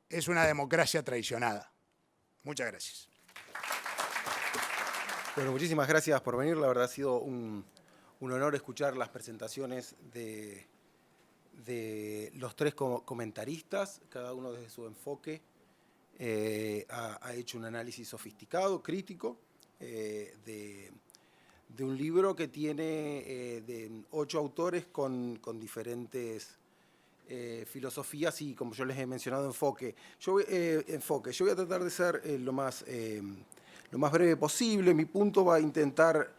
es una democracia traicionada. Muchas gracias. Bueno, muchísimas gracias por venir. La verdad ha sido un honor escuchar las presentaciones de los tres comentaristas, cada uno desde su enfoque. Ha hecho un análisis sofisticado, crítico, de un libro que tiene de 8 autores con diferentes filosofías y, como yo les he mencionado, enfoque. Yo voy a tratar de ser lo más breve posible. Mi punto va a intentar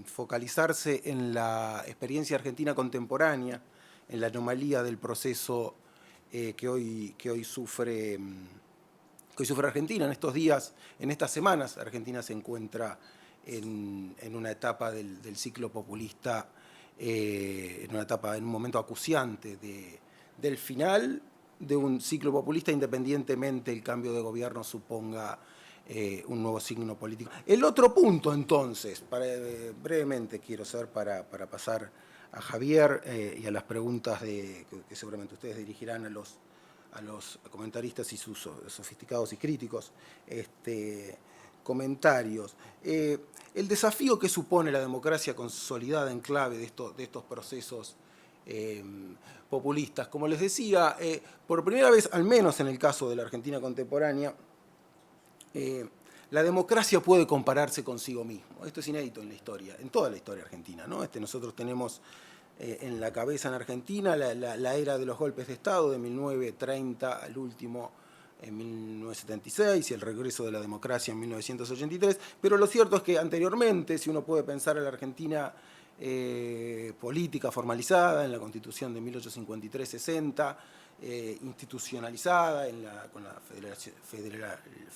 focalizarse en la experiencia argentina contemporánea, en la anomalía del proceso que hoy sufre Argentina. En estos días, en estas semanas, Argentina se encuentra en una etapa del ciclo populista, en un momento acuciante del final de un ciclo populista, independientemente el cambio de gobierno suponga un nuevo signo político. El otro punto, entonces, brevemente quiero saber para pasar a Javier y a las preguntas que seguramente ustedes dirigirán a los comentaristas y sus sofisticados y críticos comentarios. El desafío que supone la democracia consolidada en clave de estos procesos populistas. Como les decía, por primera vez, al menos en el caso de la Argentina contemporánea, la democracia puede compararse consigo mismo. Esto es inédito en la historia, en toda la historia argentina, ¿no? Nosotros tenemos en la cabeza en Argentina la era de los golpes de Estado de 1930 al último en 1976 y el regreso de la democracia en 1983, pero lo cierto es que anteriormente, si uno puede pensar en la Argentina política formalizada en la Constitución de 1853-60, institucionalizada con la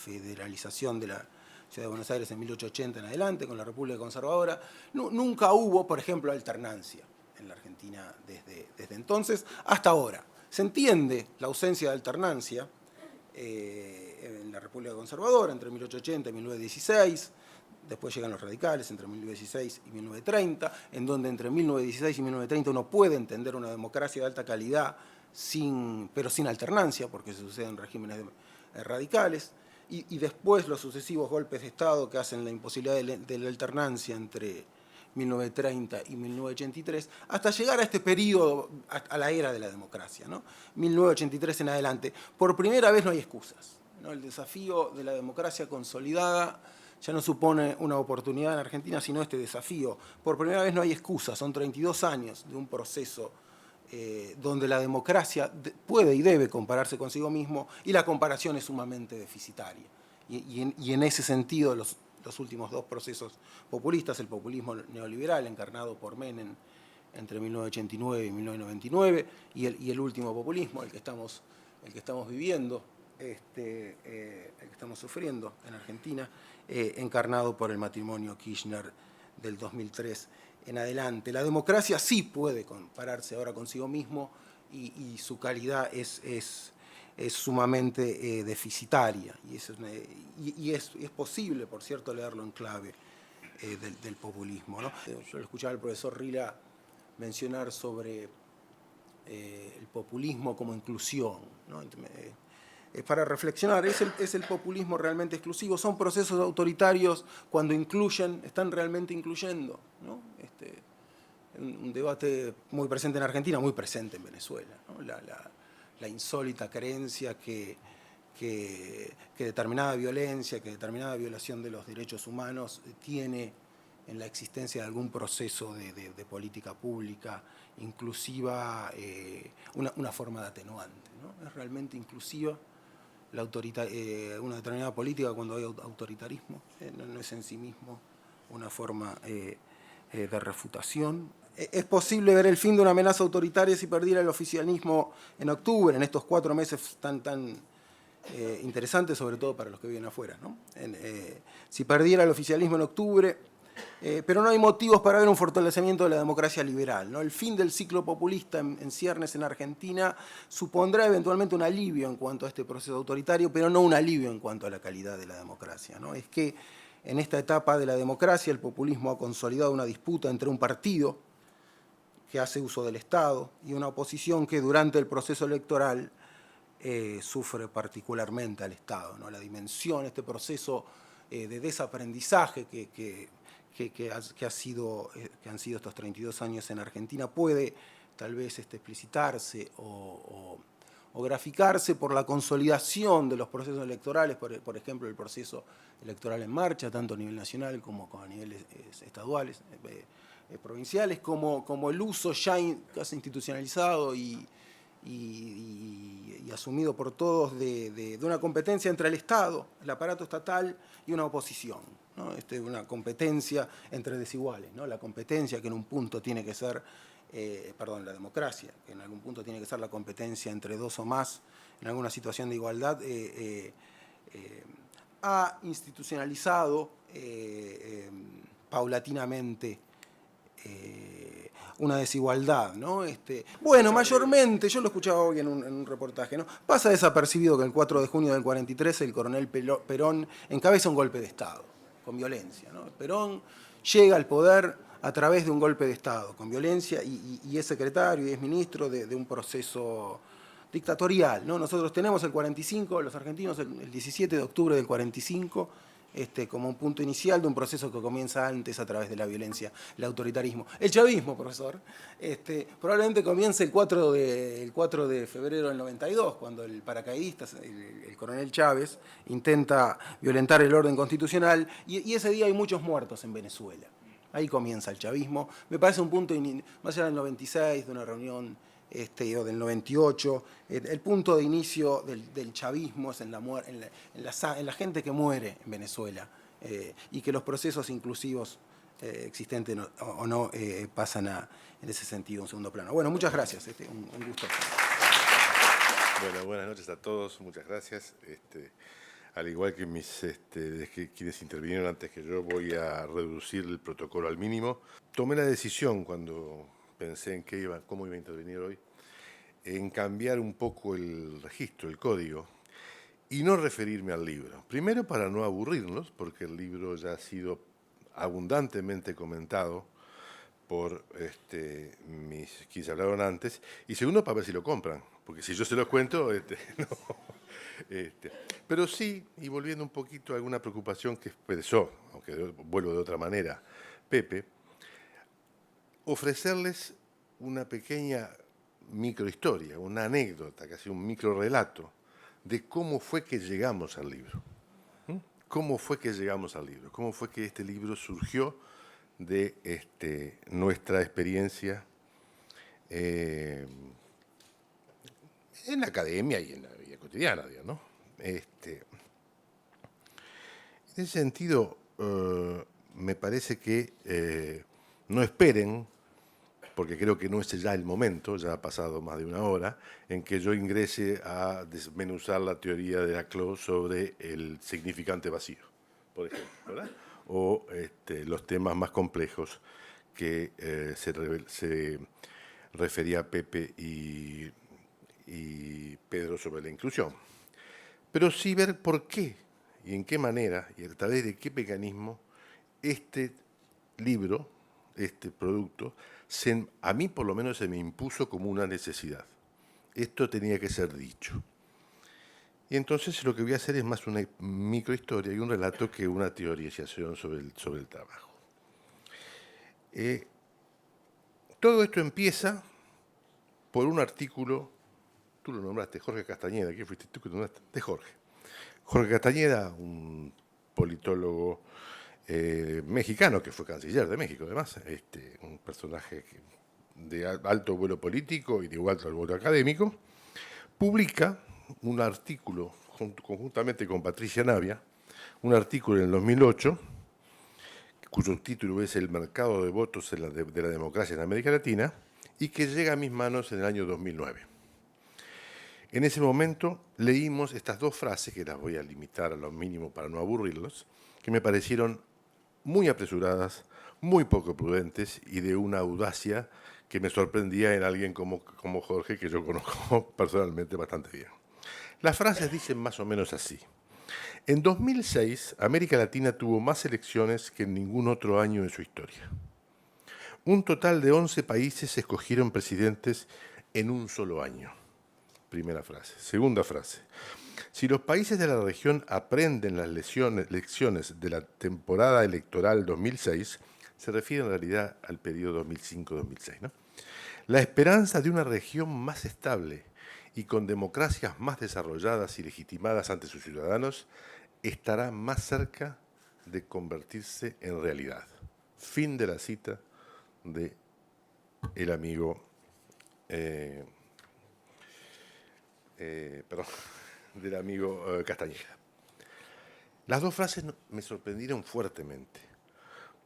federalización de la Ciudad de Buenos Aires en 1880 en adelante, con la República Conservadora, nunca hubo, por ejemplo, alternancia en la Argentina desde entonces hasta ahora. Se entiende la ausencia de alternancia en la República Conservadora entre 1880 y 1916, después llegan los radicales entre 1916 y 1930, en donde entre 1916 y 1930 uno puede entender una democracia de alta calidad, pero sin alternancia, porque se suceden regímenes radicales, y después los sucesivos golpes de Estado que hacen la imposibilidad de la alternancia entre 1930 y 1983, hasta llegar a este periodo, a la era de la democracia, ¿no? 1983 en adelante. Por primera vez no hay excusas, ¿no? El desafío de la democracia consolidada ya no supone una oportunidad en Argentina, sino este desafío. Por primera vez no hay excusa, son 32 años de un proceso donde la democracia puede y debe compararse consigo mismo, y la comparación es sumamente deficitaria. Y en ese sentido, los últimos dos procesos populistas, el populismo neoliberal encarnado por Menem entre 1989 y 1999, y el último populismo, el que estamos viviendo, el que estamos sufriendo en Argentina, encarnado por el matrimonio Kirchner del 2003 en adelante. La democracia sí puede compararse ahora consigo mismo, y su calidad es sumamente deficitaria, y es posible, por cierto, leerlo en clave del populismo, ¿no? Yo lo escuchaba al profesor Rila mencionar sobre el populismo como inclusión, ¿no? Para reflexionar, ¿es el populismo realmente exclusivo? ¿Son procesos autoritarios cuando incluyen, están realmente incluyendo, ¿no? Un debate muy presente en Argentina, muy presente en Venezuela, ¿no? La insólita creencia que determinada violencia, que determinada violación de los derechos humanos tiene en la existencia de algún proceso de política pública inclusiva una forma de atenuante, ¿no? ¿Es realmente inclusiva una determinada política cuando hay autoritarismo? No es en sí mismo una forma de refutación. ¿Es posible ver el fin de una amenaza autoritaria si perdiera el oficialismo en octubre, en estos 4 meses tan interesantes, sobre todo para los que viven afuera, ¿no? Si perdiera el oficialismo en octubre, pero no hay motivos para ver un fortalecimiento de la democracia liberal, ¿no? El fin del ciclo populista en ciernes en Argentina supondrá eventualmente un alivio en cuanto a este proceso autoritario, pero no un alivio en cuanto a la calidad de la democracia, ¿no? Es que en esta etapa de la democracia el populismo ha consolidado una disputa entre un partido que hace uso del Estado y una oposición que durante el proceso electoral sufre particularmente al Estado, ¿no? La dimensión, este proceso de desaprendizaje que han sido estos 32 años en Argentina puede tal vez explicitarse o graficarse por la consolidación de los procesos electorales, por ejemplo, el proceso electoral en marcha, tanto a nivel nacional como a niveles estaduales, provinciales, como el uso ya casi institucionalizado y asumido por todos de una competencia entre el Estado, el aparato estatal y una oposición, ¿no? Una competencia entre desiguales, ¿no? La competencia que en un punto tiene que ser, la democracia, que en algún punto tiene que ser la competencia entre dos o más en alguna situación de igualdad, ha institucionalizado paulatinamente una desigualdad, ¿no? Bueno, mayormente, yo lo escuchaba hoy en un reportaje, ¿no? Pasa desapercibido que el 4 de junio del 43 el coronel Perón encabeza un golpe de Estado, con violencia, ¿no? Perón llega al poder a través de un golpe de Estado, con violencia, y es secretario y es ministro de un proceso dictatorial, ¿no? Nosotros tenemos el 45, los argentinos, el 17 de octubre del 45, como un punto inicial de un proceso que comienza antes a través de la violencia, el autoritarismo. El chavismo, profesor, probablemente comience el 4 de febrero del 92, cuando el paracaidista, el coronel Chávez, intenta violentar el orden constitucional, y ese día hay muchos muertos en Venezuela. Ahí comienza el chavismo. Me parece un punto, más allá del 96, de una reunión o del 98, el punto de inicio del chavismo es en la gente que muere en Venezuela, y que los procesos inclusivos existentes o no pasan en ese sentido a un segundo plano. Bueno, muchas gracias, un gusto. Bueno, buenas noches a todos, muchas gracias. Al igual que quienes intervinieron antes que yo, voy a reducir el protocolo al mínimo. Tomé la decisión cuando pensé en cómo iba a intervenir hoy, en cambiar un poco el registro, el código, y no referirme al libro. Primero, para no aburrirnos, porque el libro ya ha sido abundantemente comentado por quienes hablaron antes, y segundo, para ver si lo compran, porque si yo se los cuento, no. Pero sí, y volviendo un poquito a alguna preocupación que expresó, aunque vuelvo de otra manera, Pepe, ofrecerles una pequeña microhistoria, una anécdota, casi un microrelato, de cómo fue que llegamos al libro. cómo fue que llegamos al libro, cómo fue que este libro surgió de nuestra experiencia en la academia y en la vida cotidiana, ¿no? En ese sentido, me parece que no esperen, porque creo que no es ya el momento, ya ha pasado más de una hora, en que yo ingrese a desmenuzar la teoría de Laclau sobre el significante vacío, por ejemplo, ¿verdad? O los temas más complejos que se refería Pepe y Pedro sobre la inclusión. Pero sí ver por qué y en qué manera y a través de qué mecanismo este libro, este producto, a mí por lo menos se me impuso como una necesidad. Esto tenía que ser dicho. Y entonces lo que voy a hacer es más una microhistoria y un relato que una teorización sobre el trabajo. Todo esto empieza por un artículo, tú lo nombraste, Jorge Castañeda, ¿quién fuiste tú que nombraste? De Jorge. Jorge Castañeda, un politólogo mexicano que fue canciller de México, además, un personaje de alto vuelo político y de igual alto vuelo académico, publica un artículo conjuntamente con Patricia Navia, un artículo en el 2008, cuyo título es El mercado de votos de la democracia en América Latina, y que llega a mis manos en el año 2009. En ese momento leímos estas dos frases, que las voy a limitar a lo mínimo para no aburrirlos, que me parecieron muy apresuradas, muy poco prudentes y de una audacia que me sorprendía en alguien como Jorge, que yo conozco personalmente bastante bien. Las frases dicen más o menos así. En 2006, América Latina tuvo más elecciones que en ningún otro año de su historia. Un total de 11 países escogieron presidentes en un solo año. Primera frase. Segunda frase. Si los países de la región aprenden las lecciones de la temporada electoral 2006, se refiere en realidad al periodo 2005-2006, ¿no? La esperanza de una región más estable y con democracias más desarrolladas y legitimadas ante sus ciudadanos estará más cerca de convertirse en realidad. Fin de la cita de el amigo del amigo Castañeda. Las dos frases me sorprendieron fuertemente,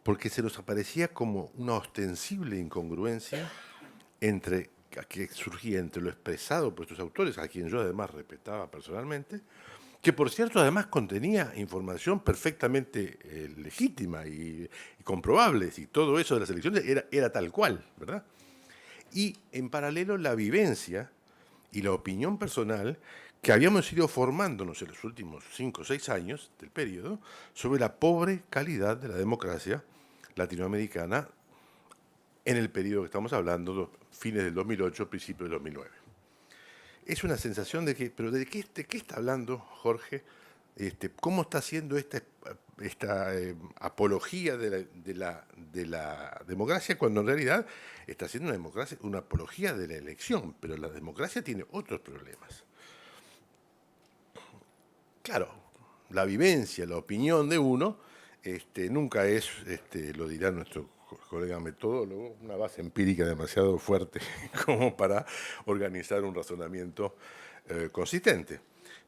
porque se nos aparecía como una ostensible incongruencia que surgía entre lo expresado por estos autores, a quien yo además respetaba personalmente, que por cierto además contenía información perfectamente legítima y comprobable, y todo eso de las elecciones era tal cual, ¿verdad? Y en paralelo la vivencia y la opinión personal que habíamos ido formándonos en los últimos 5 o 6 años del periodo sobre la pobre calidad de la democracia latinoamericana en el periodo que estamos hablando, fines del 2008, principios del 2009. Es una sensación de que, pero ¿de qué está hablando Jorge? ¿Cómo está haciendo esta apología de la democracia cuando en realidad está haciendo una apología de la elección? Pero la democracia tiene otros problemas. Claro, la vivencia, la opinión de uno nunca es, lo dirá nuestro colega metodólogo, una base empírica demasiado fuerte como para organizar un razonamiento consistente.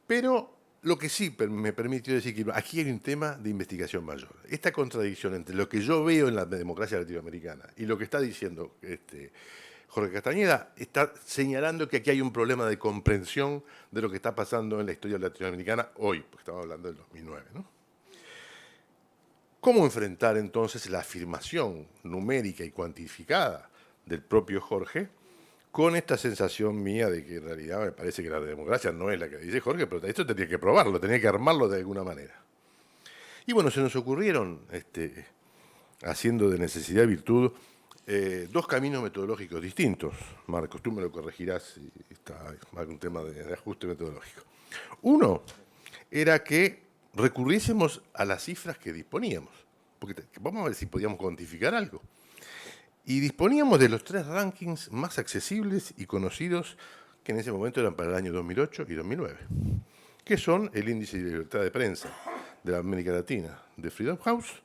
Pero lo que sí me permitió decir que aquí hay un tema de investigación mayor. Esta contradicción entre lo que yo veo en la democracia latinoamericana y lo que está diciendo Jorge Castañeda está señalando que aquí hay un problema de comprensión de lo que está pasando en la historia latinoamericana hoy, porque estamos hablando del 2009, ¿no? ¿Cómo enfrentar entonces la afirmación numérica y cuantificada del propio Jorge con esta sensación mía de que en realidad me parece que la democracia no es la que dice Jorge, pero esto tenía que probarlo, tenía que armarlo de alguna manera? Y bueno, se nos ocurrieron, haciendo de necesidad virtud, dos caminos metodológicos distintos. Marcos, tú me lo corregirás si está algún tema de ajuste metodológico. Uno era que recurriésemos a las cifras que disponíamos, porque vamos a ver si podíamos cuantificar algo. Y disponíamos de los 3 rankings más accesibles y conocidos que en ese momento eran para el año 2008 y 2009, que son el índice de libertad de prensa de la América Latina de Freedom House,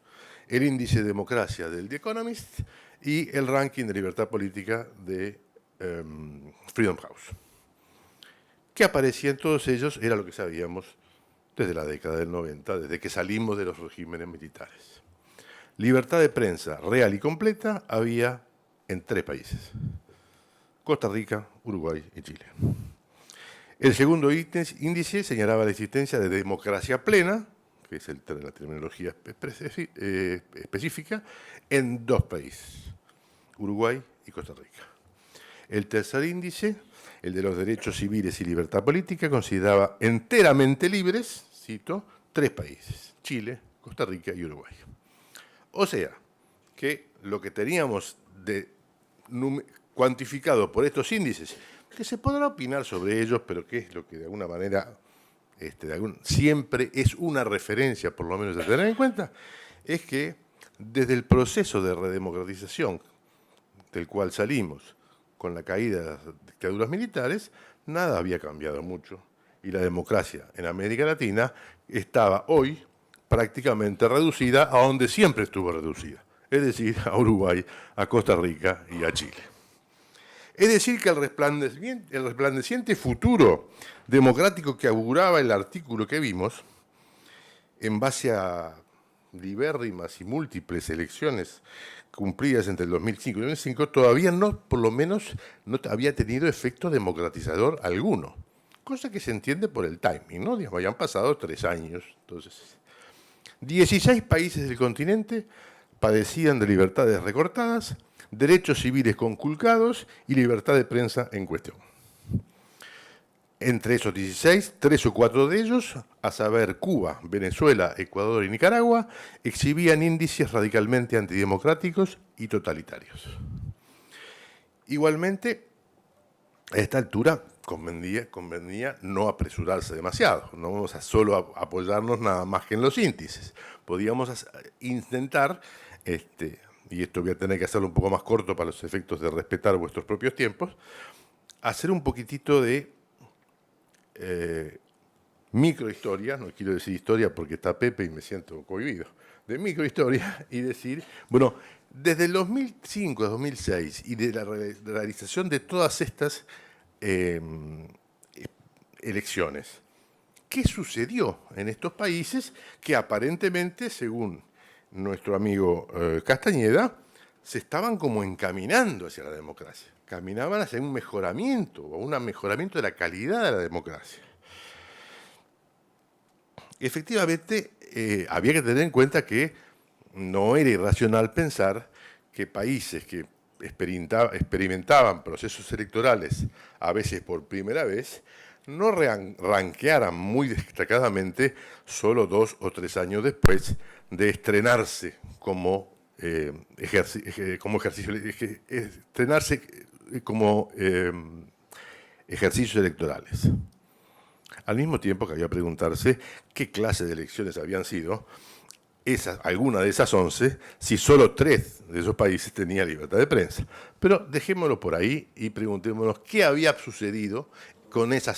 el índice de democracia del The Economist y el ranking de libertad política de Freedom House. Que aparecía en todos ellos era lo que sabíamos desde la década del 90, desde que salimos de los regímenes militares. Libertad de prensa real y completa había en 3 países: Costa Rica, Uruguay y Chile. El segundo índice señalaba la existencia de democracia plena, que es la terminología específica, en 2 países, Uruguay y Costa Rica. El tercer índice, el de los derechos civiles y libertad política, consideraba enteramente libres, cito, 3 países, Chile, Costa Rica y Uruguay. O sea, que lo que teníamos cuantificado por estos índices, que se podrá opinar sobre ellos, pero que es lo que de alguna manera siempre es una referencia, por lo menos de tener en cuenta, es que desde el proceso de redemocratización del cual salimos con la caída de las dictaduras militares, nada había cambiado mucho. Y la democracia en América Latina estaba hoy prácticamente reducida a donde siempre estuvo reducida, es decir, a Uruguay, a Costa Rica y a Chile. Es decir, que el resplandeciente futuro democrático que auguraba el artículo que vimos, en base a libérrimas y múltiples elecciones cumplidas entre el 2005 y el 2005, todavía por lo menos, no había tenido efecto democratizador alguno, cosa que se entiende por el timing, ¿no? Digamos, habían pasado 3 años, entonces 16 países del continente padecían de libertades recortadas, derechos civiles conculcados y libertad de prensa en cuestión. Entre esos 16, 3 o 4 de ellos, a saber Cuba, Venezuela, Ecuador y Nicaragua, exhibían índices radicalmente antidemocráticos y totalitarios. Igualmente, a esta altura convenía no apresurarse demasiado, no vamos a solo apoyarnos nada más que en los índices. Podíamos intentar, y esto voy a tener que hacerlo un poco más corto para los efectos de respetar vuestros propios tiempos, hacer un poquitito de microhistoria, no quiero decir historia porque está Pepe y me siento cohibido, de microhistoria y decir, bueno, desde el 2005 a 2006 y de la realización de todas estas elecciones, ¿qué sucedió en estos países que aparentemente, según nuestro amigo Castañeda, se estaban como encaminando hacia la democracia? Caminaban hacia un mejoramiento, o un mejoramiento de la calidad de la democracia. Efectivamente, había que tener en cuenta que no era irracional pensar que países que experimentaban procesos electorales, a veces por primera vez, no ranquearan muy destacadamente solo 2 o 3 años después de estrenarse como ejercicios electorales. Al mismo tiempo que había que preguntarse qué clase de elecciones habían sido alguna de esas 11, si solo 3 de esos países tenían libertad de prensa. Pero dejémoslo por ahí y preguntémonos qué había sucedido con ese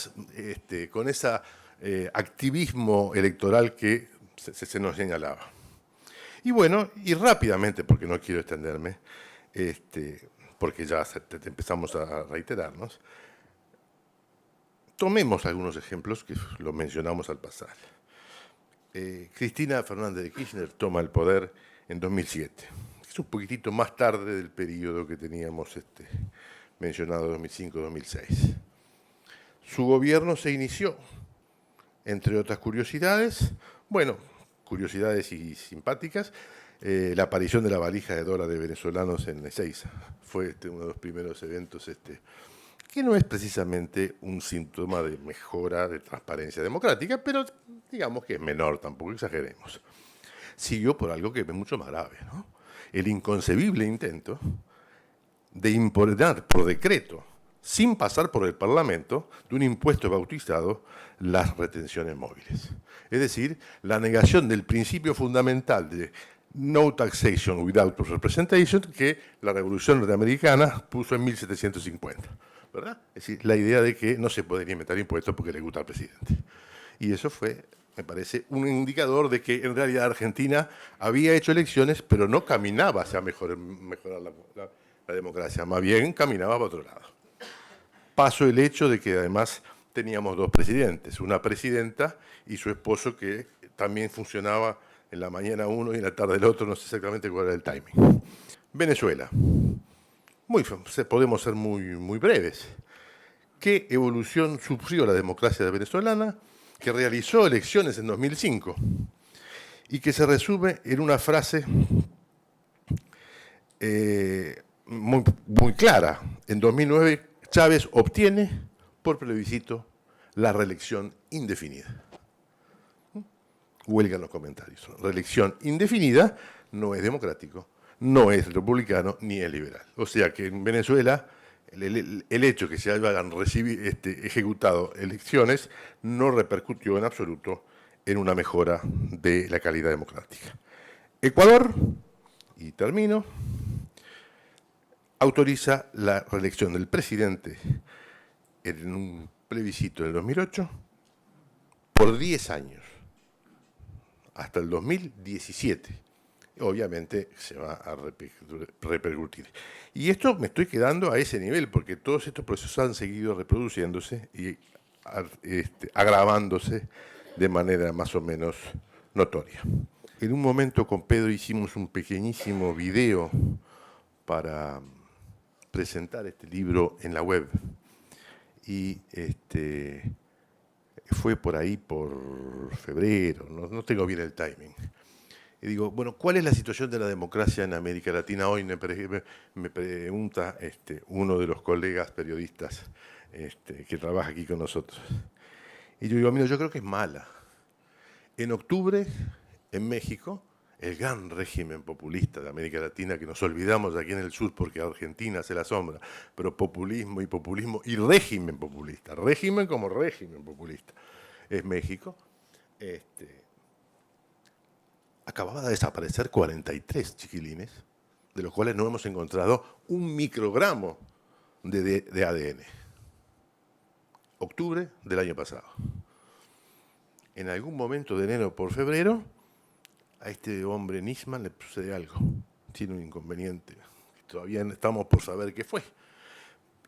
activismo electoral que se nos señalaba. Y bueno, y rápidamente, porque no quiero extenderme, porque ya empezamos a reiterarnos, tomemos algunos ejemplos que los mencionamos al pasar. Cristina Fernández de Kirchner toma el poder en 2007. Es un poquitito más tarde del periodo que teníamos mencionado, 2005-2006. Su gobierno se inició, entre otras curiosidades, bueno, curiosidades y simpáticas, la aparición de la valija de dólar de venezolanos en Ezeiza. Fue uno de los primeros eventos que no es precisamente un síntoma de mejora de transparencia democrática, pero digamos que es menor, tampoco exageremos. Siguió por algo que es mucho más grave, ¿no? El inconcebible intento de imponer por decreto, sin pasar por el Parlamento, de un impuesto bautizado las retenciones móviles. Es decir, la negación del principio fundamental de no taxation without representation que la Revolución Norteamericana puso en 1750. ¿Verdad? Es decir, la idea de que no se podría inventar impuestos porque le gusta al presidente. Y eso fue me parece un indicador de que en realidad Argentina había hecho elecciones, pero no caminaba hacia mejorar la democracia, más bien caminaba para otro lado. Paso el hecho de que además teníamos dos presidentes, una presidenta y su esposo que también funcionaba en la mañana uno y en la tarde el otro, no sé exactamente cuál era el timing. Venezuela. Podemos ser muy breves. ¿Qué evolución sufrió la democracia venezolana, que realizó elecciones en 2005 y que se resume en una frase muy clara? En 2009 Chávez obtiene por plebiscito la reelección indefinida. Huelga en los comentarios. Reelección indefinida no es democrático, no es republicano ni es liberal. O sea que en Venezuela el hecho que se hayan ejecutado elecciones no repercutió en absoluto en una mejora de la calidad democrática. Ecuador, y termino, autoriza la reelección del presidente en un plebiscito del 2008 por 10 años, hasta el 2017. Obviamente se va a repercutir. Y esto me estoy quedando a ese nivel, porque todos estos procesos han seguido reproduciéndose y agravándose de manera más o menos notoria. En un momento con Pedro hicimos un pequeñísimo video para presentar este libro en la web. Y fue por ahí, por febrero, no tengo bien el timing. Y digo, bueno, ¿cuál es la situación de la democracia en América Latina hoy? Me pregunta uno de los colegas periodistas que trabaja aquí con nosotros. Y yo digo, mira, yo creo que es mala. En octubre, en México, el gran régimen populista de América Latina, que nos olvidamos aquí en el sur porque Argentina se la asombra, pero populismo y régimen populista, régimen como régimen populista, es México. Acababa de desaparecer 43 chiquilines, de los cuales no hemos encontrado un microgramo de ADN. Octubre del año pasado. En algún momento de enero por febrero, a este hombre Nisman le sucede algo. Tiene un inconveniente. Todavía estamos por saber qué fue.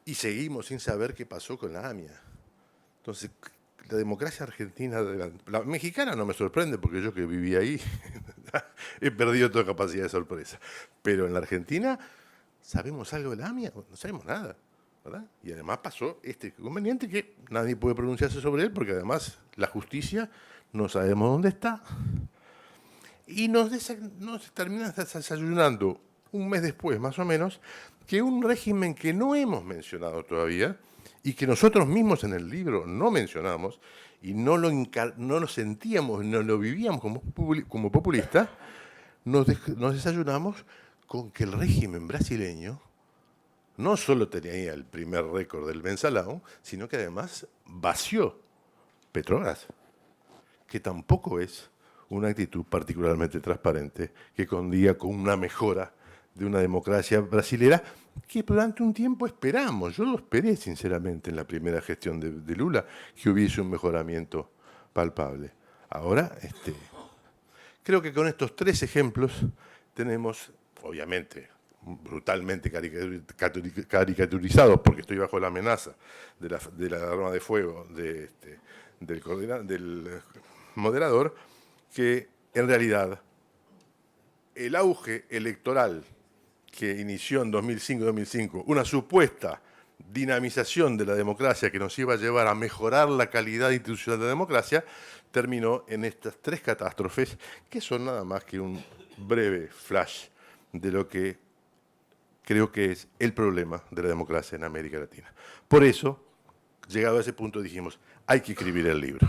Y seguimos sin saber qué pasó con la AMIA. Entonces, la democracia argentina, la mexicana no me sorprende, porque yo que viví ahí he perdido toda capacidad de sorpresa. Pero en la Argentina, ¿sabemos algo de la AMIA? No sabemos nada, ¿verdad? Y además pasó este inconveniente que nadie puede pronunciarse sobre él, porque además la justicia no sabemos dónde está. Y nos termina desayunando un mes después, más o menos, que un régimen que no hemos mencionado todavía y que nosotros mismos en el libro no mencionamos y no lo sentíamos, no lo vivíamos como populista, nos desayunamos con que el régimen brasileño no solo tenía el primer récord del Mensalão, sino que además vació Petrobras, que tampoco es una actitud particularmente transparente que condiga con una mejora de una democracia brasilera que durante un tiempo esperamos. Yo lo esperé sinceramente en la primera gestión de Lula, que hubiese un mejoramiento palpable. Ahora, creo que con estos tres ejemplos tenemos, obviamente, brutalmente caricaturizados, porque estoy bajo la amenaza de la arma de fuego del moderador, que en realidad el auge electoral que inició en 2005, una supuesta dinamización de la democracia que nos iba a llevar a mejorar la calidad institucional de la democracia, terminó en estas tres catástrofes que son nada más que un breve flash de lo que creo que es el problema de la democracia en América Latina. Por eso, llegado a ese punto, dijimos, hay que escribir el libro.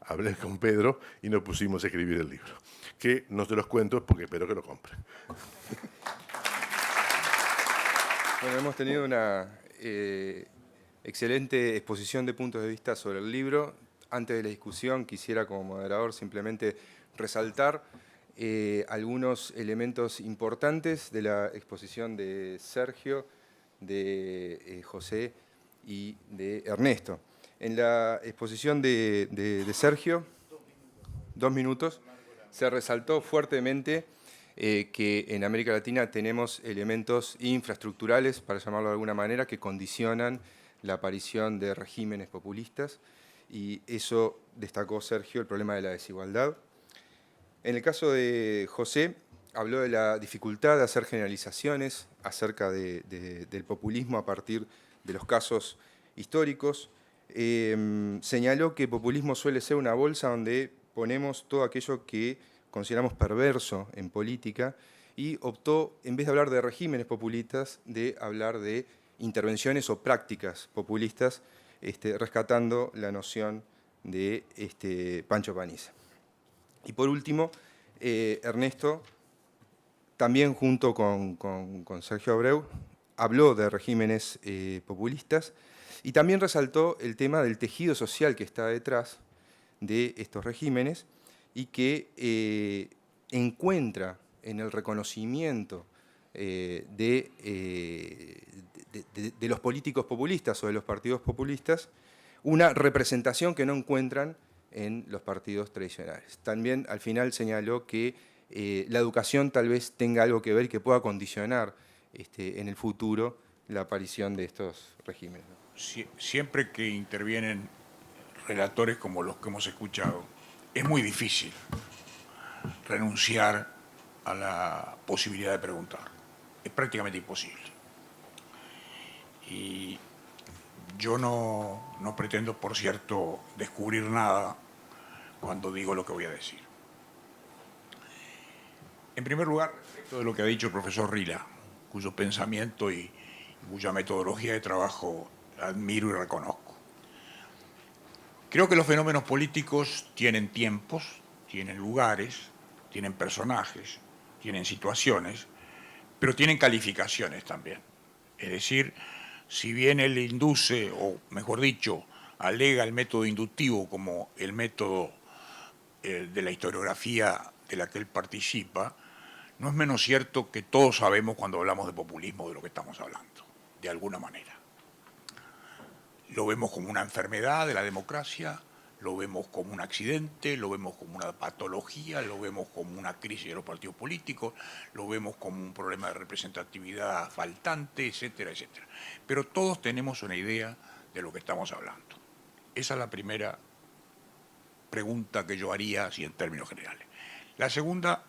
Hablé con Pedro y nos pusimos a escribir el libro, que no se los cuento porque espero que lo compren. Bueno, hemos tenido una excelente exposición de puntos de vista sobre el libro. Antes de la discusión, quisiera como moderador simplemente resaltar algunos elementos importantes de la exposición de Sergio, de José y de Ernesto. En la exposición de Sergio... 2 minutos, se resaltó fuertemente que en América Latina tenemos elementos infraestructurales, para llamarlo de alguna manera, que condicionan la aparición de regímenes populistas, y eso destacó Sergio, el problema de la desigualdad. En el caso de José, habló de la dificultad de hacer generalizaciones acerca del populismo a partir de los casos históricos. Señaló que populismo suele ser una bolsa donde ponemos todo aquello que consideramos perverso en política, y optó, en vez de hablar de regímenes populistas, de hablar de intervenciones o prácticas populistas, rescatando la noción de Pancho Paniza. Y por último, Ernesto, también junto con Sergio Abreu, habló de regímenes populistas y también resaltó el tema del tejido social que está detrás de estos regímenes y que encuentra en el reconocimiento de los políticos populistas o de los partidos populistas una representación que no encuentran en los partidos tradicionales. También al final señaló que la educación tal vez tenga algo que ver y que pueda condicionar en el futuro la aparición de estos regímenes. Siempre que intervienen relatores como los que hemos escuchado, es muy difícil renunciar a la posibilidad de preguntar. Es prácticamente imposible. Y yo no pretendo, por cierto, descubrir nada cuando digo lo que voy a decir. En primer lugar, respecto de lo que ha dicho el profesor Rila, cuyo pensamiento y cuya metodología de trabajo admiro y reconozco. Creo que los fenómenos políticos tienen tiempos, tienen lugares, tienen personajes, tienen situaciones, pero tienen calificaciones también. Es decir, si bien él induce, o mejor dicho, alega el método inductivo como el método de la historiografía de la que él participa, no es menos cierto que todos sabemos cuando hablamos de populismo de lo que estamos hablando, de alguna manera. Lo vemos como una enfermedad de la democracia, lo vemos como un accidente, lo vemos como una patología, lo vemos como una crisis de los partidos políticos, lo vemos como un problema de representatividad faltante, etcétera, etcétera. Pero todos tenemos una idea de lo que estamos hablando. Esa es la primera pregunta que yo haría, así en términos generales. La segunda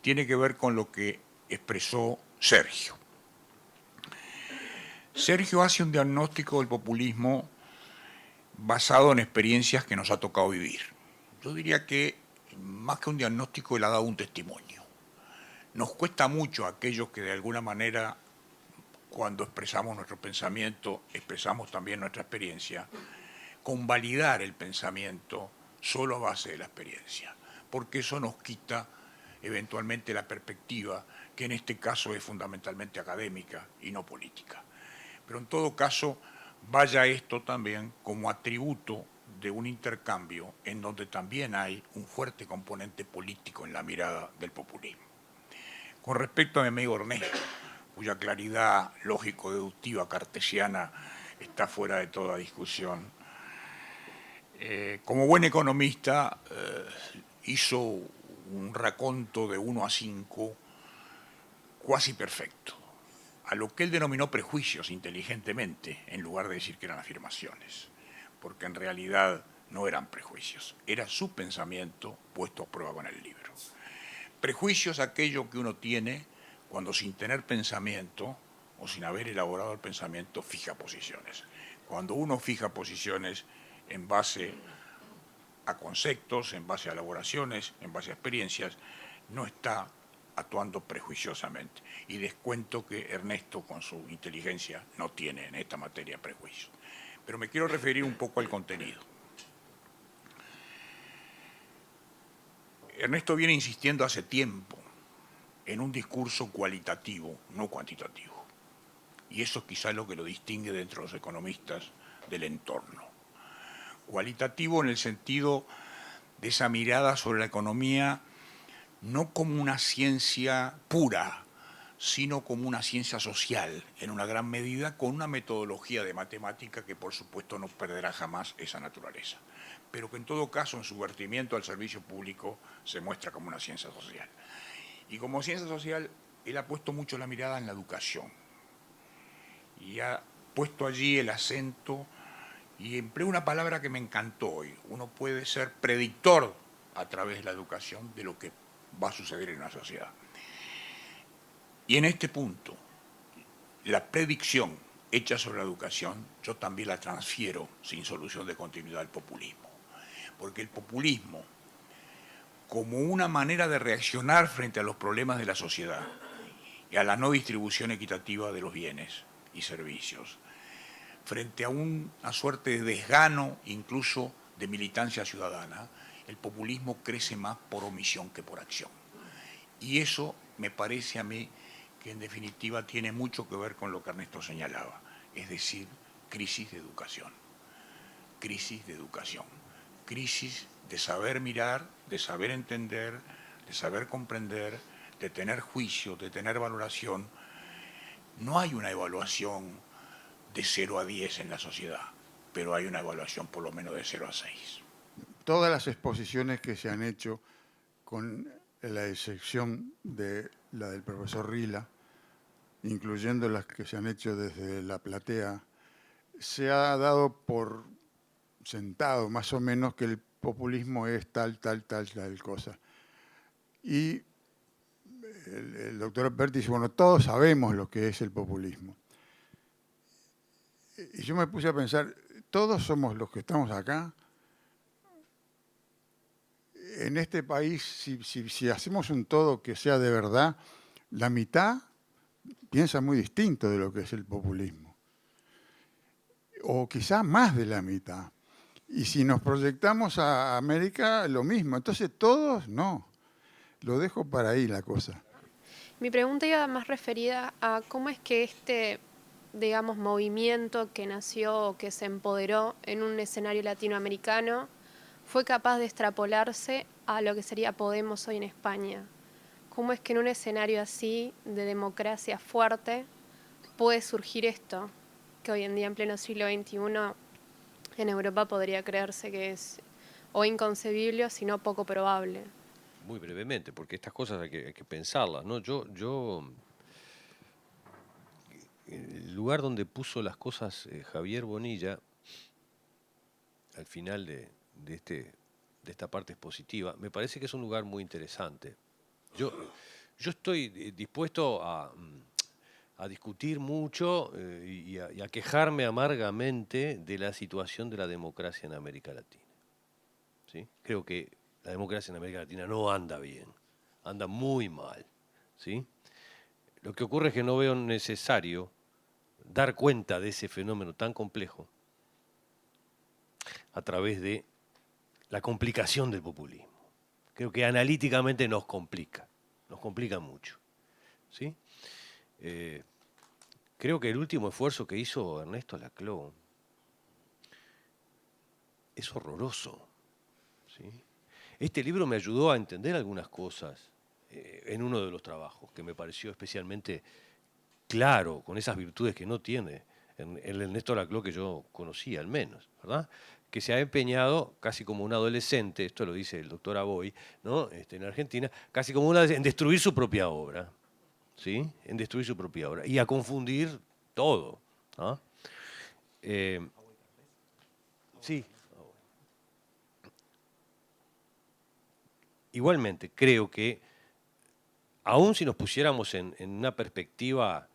tiene que ver con lo que expresó Sergio. Sergio hace un diagnóstico del populismo basado en experiencias que nos ha tocado vivir. Yo diría que más que un diagnóstico, él ha dado un testimonio. Nos cuesta mucho a aquellos que de alguna manera, cuando expresamos nuestro pensamiento, expresamos también nuestra experiencia, convalidar el pensamiento solo a base de la experiencia, porque eso nos quita eventualmente la perspectiva, que en este caso es fundamentalmente académica y no política. Pero en todo caso, vaya esto también como atributo de un intercambio en donde también hay un fuerte componente político en la mirada del populismo. Con respecto a mi amigo Ernesto, cuya claridad lógico-deductiva cartesiana está fuera de toda discusión, como buen economista hizo un raconto de 1 a 5 cuasi perfecto, a lo que él denominó prejuicios inteligentemente, en lugar de decir que eran afirmaciones, porque en realidad no eran prejuicios, era su pensamiento puesto a prueba con el libro. Prejuicios aquello que uno tiene cuando sin tener pensamiento o sin haber elaborado el pensamiento fija posiciones. Cuando uno fija posiciones en base a conceptos, en base a elaboraciones, en base a experiencias, no está actuando prejuiciosamente. Y descuento que Ernesto, con su inteligencia, no tiene en esta materia prejuicios. Pero me quiero referir un poco al contenido. Ernesto viene insistiendo hace tiempo en un discurso cualitativo, no cuantitativo. Y eso quizá es lo que lo distingue dentro de los economistas del entorno. Cualitativo en el sentido de esa mirada sobre la economía no como una ciencia pura, sino como una ciencia social, en una gran medida, con una metodología de matemática que por supuesto no perderá jamás esa naturaleza, pero que en todo caso en su vertimiento al servicio público se muestra como una ciencia social. Y como ciencia social, él ha puesto mucho la mirada en la educación, y ha puesto allí el acento, y empleó una palabra que me encantó hoy: uno puede ser predictor a través de la educación de lo que va a suceder en una sociedad. Y en este punto, la predicción hecha sobre la educación, yo también la transfiero sin solución de continuidad al populismo. Porque el populismo, como una manera de reaccionar frente a los problemas de la sociedad y a la no distribución equitativa de los bienes y servicios, frente a una suerte de desgano, incluso de militancia ciudadana, el populismo crece más por omisión que por acción. Y eso me parece a mí que en definitiva tiene mucho que ver con lo que Ernesto señalaba, es decir, crisis de educación. Crisis de educación. Crisis de saber mirar, de saber entender, de saber comprender, de tener juicio, de tener valoración. No hay una evaluación de 0 a 10 en la sociedad, pero hay una evaluación por lo menos de 0 a 6. Todas las exposiciones que se han hecho, con la excepción de la del profesor Rila, incluyendo las que se han hecho desde la platea, se ha dado por sentado más o menos que el populismo es tal cosa. Y el doctor Alberti dice, bueno, todos sabemos lo que es el populismo. Y yo me puse a pensar, todos somos los que estamos acá. En este país, si hacemos un todo que sea de verdad, la mitad piensa muy distinto de lo que es el populismo. O quizá más de la mitad. Y si nos proyectamos a América, lo mismo. Entonces todos, no. Lo dejo para ahí la cosa. Mi pregunta iba más referida a cómo es que este, digamos, movimiento que nació, que se empoderó en un escenario latinoamericano, fue capaz de extrapolarse a lo que sería Podemos hoy en España. ¿Cómo es que en un escenario así, de democracia fuerte, puede surgir esto, que hoy en día, en pleno siglo XXI, en Europa podría creerse que es o inconcebible o si no poco probable? Muy brevemente, porque estas cosas hay que pensarlas, ¿no? El lugar donde puso las cosas Javier Bonilla, al final de esta parte expositiva, me parece que es un lugar muy interesante. Yo estoy dispuesto a discutir mucho y a quejarme amargamente de la situación de la democracia en América Latina. ¿Sí? Creo que la democracia en América Latina no anda bien, anda muy mal. ¿Sí? Lo que ocurre es que no veo necesario dar cuenta de ese fenómeno tan complejo a través de la complicación del populismo. Creo que analíticamente nos complica mucho. ¿Sí? Creo que el último esfuerzo que hizo Ernesto Laclau es horroroso. ¿Sí? Este libro me ayudó a entender algunas cosas en uno de los trabajos, que me pareció especialmente claro, con esas virtudes que no tiene el Ernesto Laclau que yo conocía, al menos, ¿verdad? Que se ha empeñado casi como un adolescente, esto lo dice el doctor Aboy, ¿no? En Argentina, casi como en destruir su propia obra. ¿Sí? En destruir su propia obra y a confundir todo. ¿No? Sí. Igualmente, creo que aun si nos pusiéramos en una perspectiva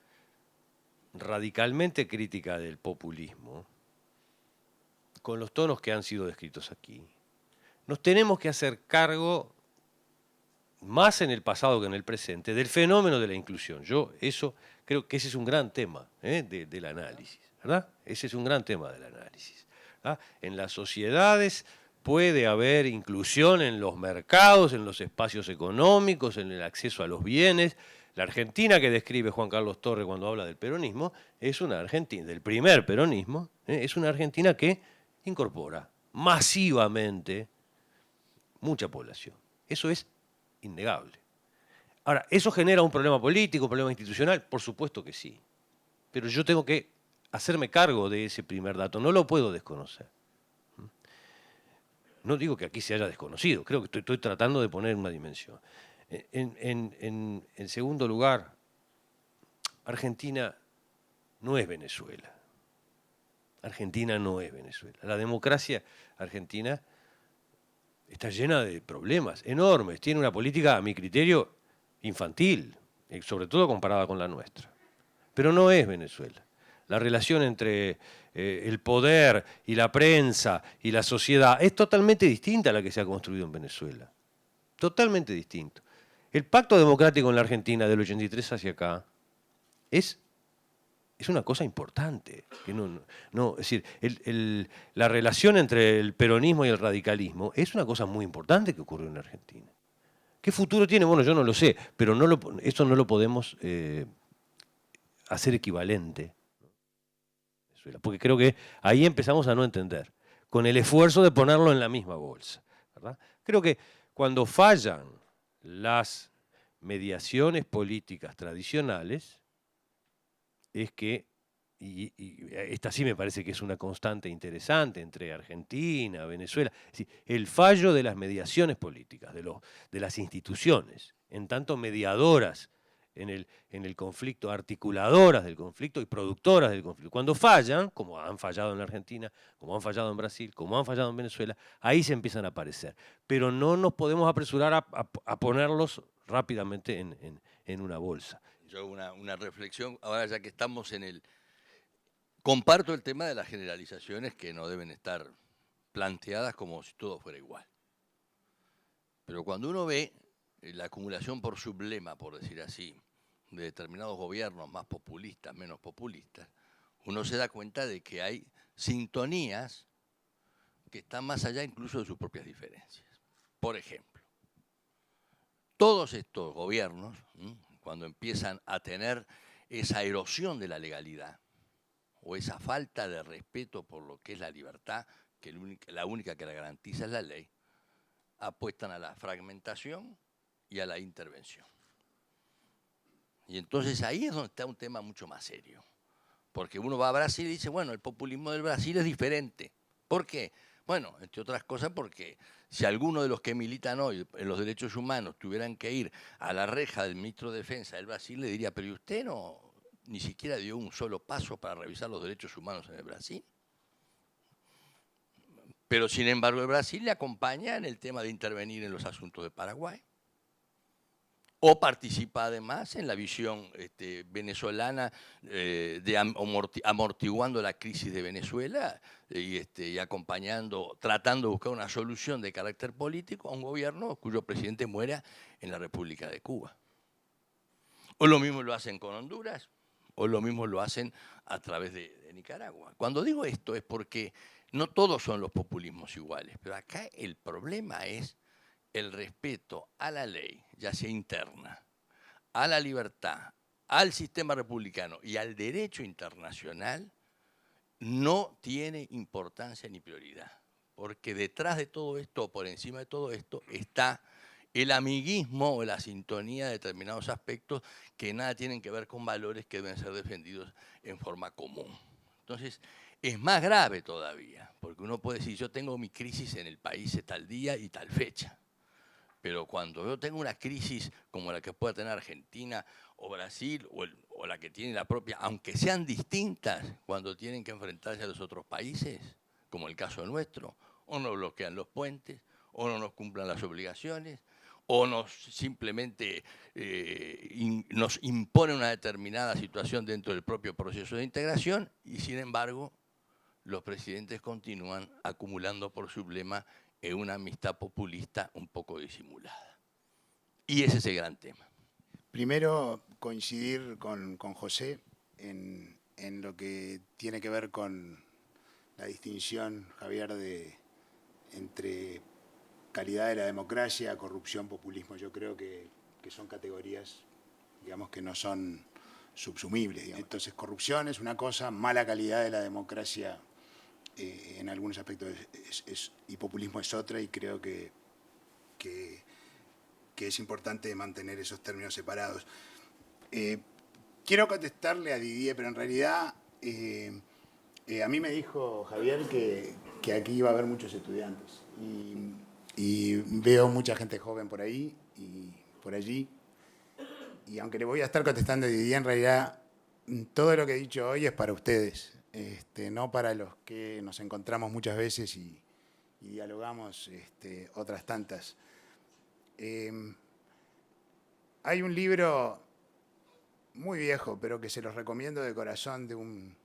radicalmente crítica del populismo, con los tonos que han sido descritos aquí, nos tenemos que hacer cargo, más en el pasado que en el presente, del fenómeno de la inclusión. Yo creo que ese es un gran tema del análisis, ¿verdad? Ese es un gran tema del análisis, ¿verdad? En las sociedades puede haber inclusión en los mercados, en los espacios económicos, en el acceso a los bienes. La Argentina que describe Juan Carlos Torre cuando habla del peronismo es una Argentina, del primer peronismo, es una Argentina que incorpora masivamente mucha población. Eso es innegable. Ahora, ¿eso genera un problema político, un problema institucional? Por supuesto que sí. Pero yo tengo que hacerme cargo de ese primer dato, no lo puedo desconocer. No digo que aquí se haya desconocido, creo que estoy tratando de poner una dimensión. En segundo lugar, Argentina no es Venezuela. Argentina no es Venezuela. La democracia argentina está llena de problemas enormes. Tiene una política, a mi criterio, infantil, sobre todo comparada con la nuestra. Pero no es Venezuela. La relación entre el poder y la prensa y la sociedad es totalmente distinta a la que se ha construido en Venezuela. Totalmente distinto. El pacto democrático en la Argentina del 83 hacia acá es una cosa importante. Que es decir, la relación entre el peronismo y el radicalismo es una cosa muy importante que ocurrió en Argentina. ¿Qué futuro tiene? Bueno, yo no lo sé, pero esto no lo podemos hacer equivalente. Porque creo que ahí empezamos a no entender, con el esfuerzo de ponerlo en la misma bolsa, ¿verdad? Creo que cuando fallan las mediaciones políticas tradicionales, es que, y esta sí me parece que es una constante interesante entre Argentina, Venezuela, es decir, el fallo de las mediaciones políticas, de las instituciones, en tanto mediadoras en el conflicto, articuladoras del conflicto y productoras del conflicto. Cuando fallan, como han fallado en la Argentina, como han fallado en Brasil, como han fallado en Venezuela, ahí se empiezan a aparecer. Pero no nos podemos apresurar a ponerlos rápidamente en una bolsa. Yo una reflexión, ahora ya que estamos en el... Comparto el tema de las generalizaciones que no deben estar planteadas como si todo fuera igual. Pero cuando uno ve la acumulación por sublema, por decir así, de determinados gobiernos más populistas, menos populistas, uno se da cuenta de que hay sintonías que están más allá incluso de sus propias diferencias. Por ejemplo, todos estos gobiernos, cuando empiezan a tener esa erosión de la legalidad o esa falta de respeto por lo que es la libertad, que la única que la garantiza es la ley, apuestan a la fragmentación y a la intervención. Y entonces ahí es donde está un tema mucho más serio. Porque uno va a Brasil y dice, bueno, el populismo del Brasil es diferente. ¿Por qué? Bueno, entre otras cosas porque si alguno de los que militan hoy en los derechos humanos tuvieran que ir a la reja del ministro de Defensa del Brasil, le diría, pero ¿y usted ni siquiera dio un solo paso para revisar los derechos humanos en el Brasil? Pero sin embargo el Brasil le acompaña en el tema de intervenir en los asuntos de Paraguay. O participa además en la visión venezolana amortiguando la crisis de Venezuela y acompañando, tratando de buscar una solución de carácter político a un gobierno cuyo presidente muera en la República de Cuba. O lo mismo lo hacen con Honduras, o lo mismo lo hacen a través de Nicaragua. Cuando digo esto es porque no todos son los populismos iguales, pero acá el problema es el respeto a la ley, ya sea interna, a la libertad, al sistema republicano y al derecho internacional, no tiene importancia ni prioridad. Porque detrás de todo esto, por encima de todo esto, está el amiguismo o la sintonía de determinados aspectos que nada tienen que ver con valores que deben ser defendidos en forma común. Entonces, es más grave todavía, porque uno puede decir, yo tengo mi crisis en el país tal día y tal fecha. Pero cuando yo tengo una crisis como la que pueda tener Argentina o Brasil o la que tiene la propia, aunque sean distintas, cuando tienen que enfrentarse a los otros países, como el caso nuestro, o nos bloquean los puentes, o no nos cumplan las obligaciones, o simplemente nos imponen una determinada situación dentro del propio proceso de integración y sin embargo los presidentes continúan acumulando por sublema una amistad populista un poco disimulada. Y ese es el gran tema. Primero, coincidir con José en lo que tiene que ver con la distinción, Javier, entre calidad de la democracia, corrupción, populismo. Yo creo que son categorías, digamos, que no son subsumibles. Digamos. Entonces, corrupción es una cosa, mala calidad de la democracia en algunos aspectos y populismo es otra, y creo que que es importante mantener esos términos separados. Quiero contestarle a Didier, pero en realidad a mí me dijo Javier que aquí iba a haber muchos estudiantes. Y veo mucha gente joven por ahí y por allí. Y aunque le voy a estar contestando a Didier, en realidad todo lo que he dicho hoy es para ustedes, no para los que nos encontramos muchas veces y dialogamos otras tantas. Hay un libro muy viejo, pero que se los recomiendo de corazón, de un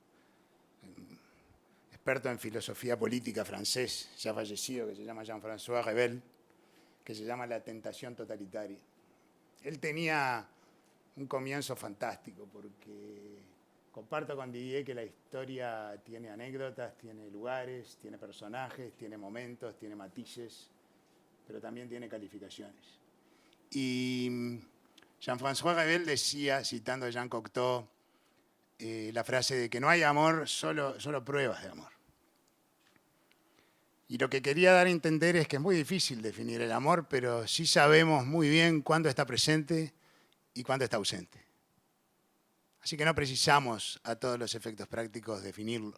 experto en filosofía política francés, ya fallecido, que se llama Jean-François Revel, que se llama La tentación totalitaria. Él tenía un comienzo fantástico, porque comparto con Didier que la historia tiene anécdotas, tiene lugares, tiene personajes, tiene momentos, tiene matices, pero también tiene calificaciones. Y Jean-François Revel decía, citando a Jean Cocteau, la frase de que no hay amor, solo pruebas de amor. Y lo que quería dar a entender es que es muy difícil definir el amor, pero sí sabemos muy bien cuándo está presente y cuándo está ausente. Así que no precisamos a todos los efectos prácticos definirlo.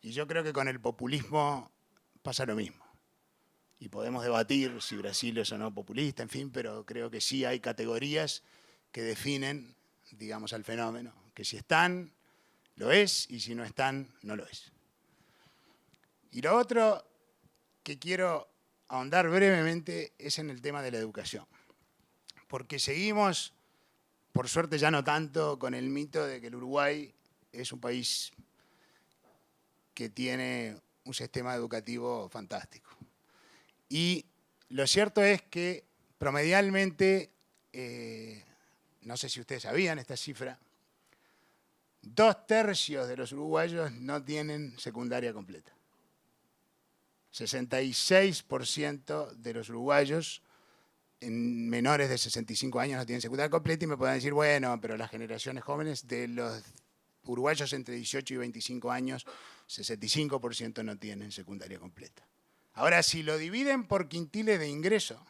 Y yo creo que con el populismo pasa lo mismo. Y podemos debatir si Brasil es o no populista, en fin, pero creo que sí hay categorías que definen, digamos, al fenómeno. Que si están, lo es, y si no están, no lo es. Y lo otro que quiero ahondar brevemente es en el tema de la educación. Porque seguimos, por suerte ya no tanto, con el mito de que el Uruguay es un país que tiene un sistema educativo fantástico. Y lo cierto es que promedialmente, no sé si ustedes sabían esta cifra, 2/3 de los uruguayos no tienen secundaria completa. 66% de los uruguayos en menores de 65 años no tienen secundaria completa, y me pueden decir, bueno, pero las generaciones jóvenes de los uruguayos entre 18 y 25 años, 65% no tienen secundaria completa. Ahora, si lo dividen por quintiles de ingreso,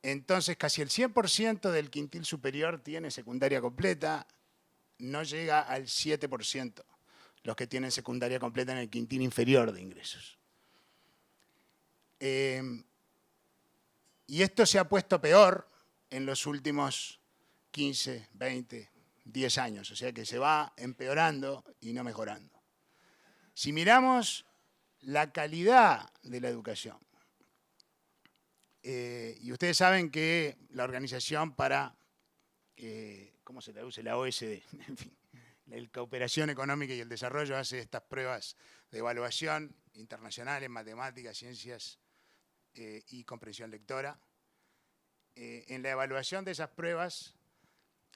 entonces casi el 100% del quintil superior tiene secundaria completa, no llega al 7% los que tienen secundaria completa en el quintil inferior de ingresos. Y esto se ha puesto peor en los últimos 15, 20, 10 años, o sea que se va empeorando y no mejorando. Si miramos la calidad de la educación, y ustedes saben que la organización para, ¿cómo se traduce? La OSD, en fin, la Cooperación Económica y el Desarrollo hace estas pruebas de evaluación internacionales, matemáticas, ciencias y comprensión lectora. En la evaluación de esas pruebas,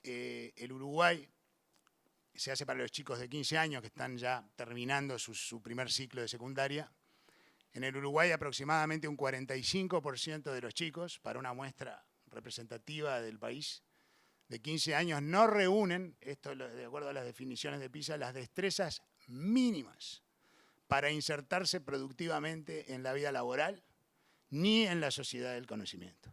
el Uruguay se hace para los chicos de 15 años que están ya terminando su primer ciclo de secundaria. En el Uruguay aproximadamente un 45% de los chicos, para una muestra representativa del país, de 15 años no reúnen, esto de acuerdo a las definiciones de PISA, las destrezas mínimas para insertarse productivamente en la vida laboral ni en la sociedad del conocimiento.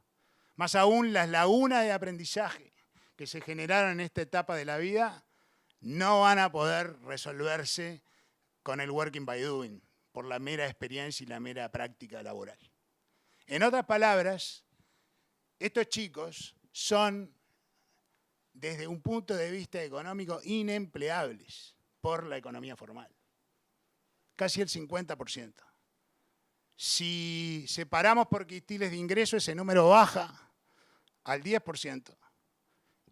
Más aún, las lagunas de aprendizaje que se generaron en esta etapa de la vida no van a poder resolverse con el working by doing, por la mera experiencia y la mera práctica laboral. En otras palabras, estos chicos son, desde un punto de vista económico, inempleables por la economía formal. Casi el 50%. Si separamos por quintiles de ingreso, ese número baja al 10%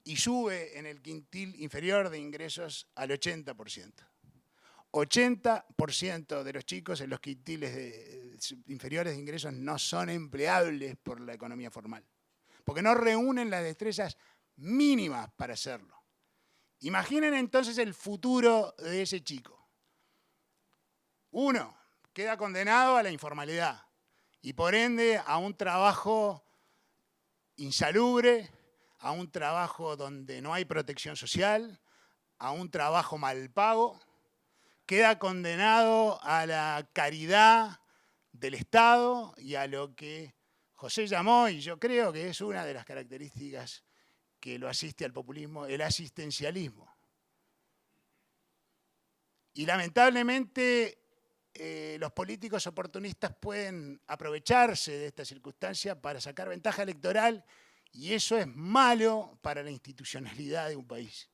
y sube en el quintil inferior de ingresos al 80%. 80% de los chicos en los quintiles inferiores de ingresos no son empleables por la economía formal, porque no reúnen las destrezas mínimas para hacerlo. Imaginen entonces el futuro de ese chico. Uno, queda condenado a la informalidad y por ende a un trabajo insalubre, a un trabajo donde no hay protección social, a un trabajo mal pago. Queda condenado a la caridad del Estado y a lo que José llamó, y yo creo que es una de las características que lo asiste al populismo, el asistencialismo. Y lamentablemente los políticos oportunistas pueden aprovecharse de esta circunstancia para sacar ventaja electoral, y eso es malo para la institucionalidad de un país.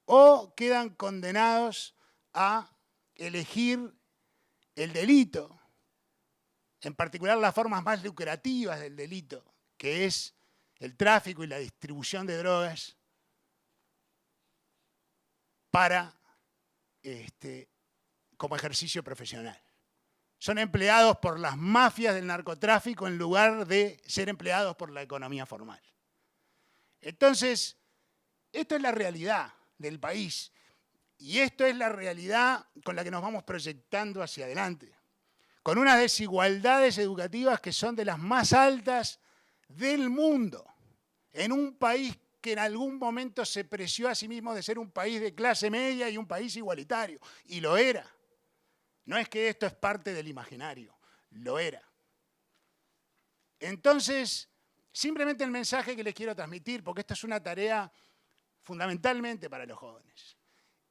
O quedan condenados a elegir el delito, en particular las formas más lucrativas del delito, que es el tráfico y la distribución de drogas, para como ejercicio profesional. Son empleados por las mafias del narcotráfico en lugar de ser empleados por la economía formal. Entonces, esto es la realidad del país y esto es la realidad con la que nos vamos proyectando hacia adelante, con unas desigualdades educativas que son de las más altas del mundo, en un país que en algún momento se preció a sí mismo de ser un país de clase media y un país igualitario, y lo era. No es que esto es parte del imaginario, lo era. Entonces, simplemente el mensaje que les quiero transmitir, porque esta es una tarea fundamentalmente para los jóvenes,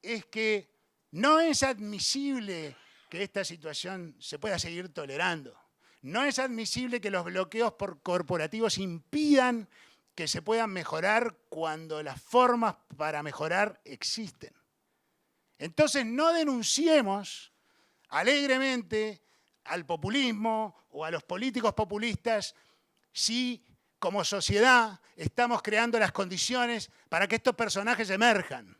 es que no es admisible que esta situación se pueda seguir tolerando. No es admisible que los bloqueos corporativos impidan que se puedan mejorar cuando las formas para mejorar existen. Entonces no denunciemos alegremente al populismo o a los políticos populistas si como sociedad estamos creando las condiciones para que estos personajes emerjan.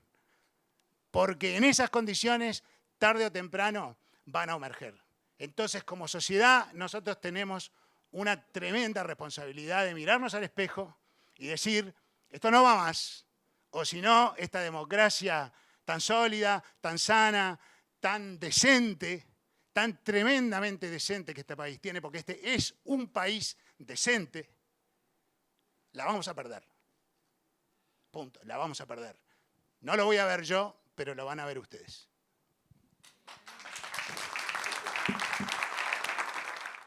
Porque en esas condiciones, tarde o temprano, van a emerger. Entonces, como sociedad, nosotros tenemos una tremenda responsabilidad de mirarnos al espejo y decir, esto no va más, o si no, esta democracia tan sólida, tan sana, tan decente, tan tremendamente decente que este país tiene, porque este es un país decente, la vamos a perder. Punto, la vamos a perder. No lo voy a ver yo, pero lo van a ver ustedes.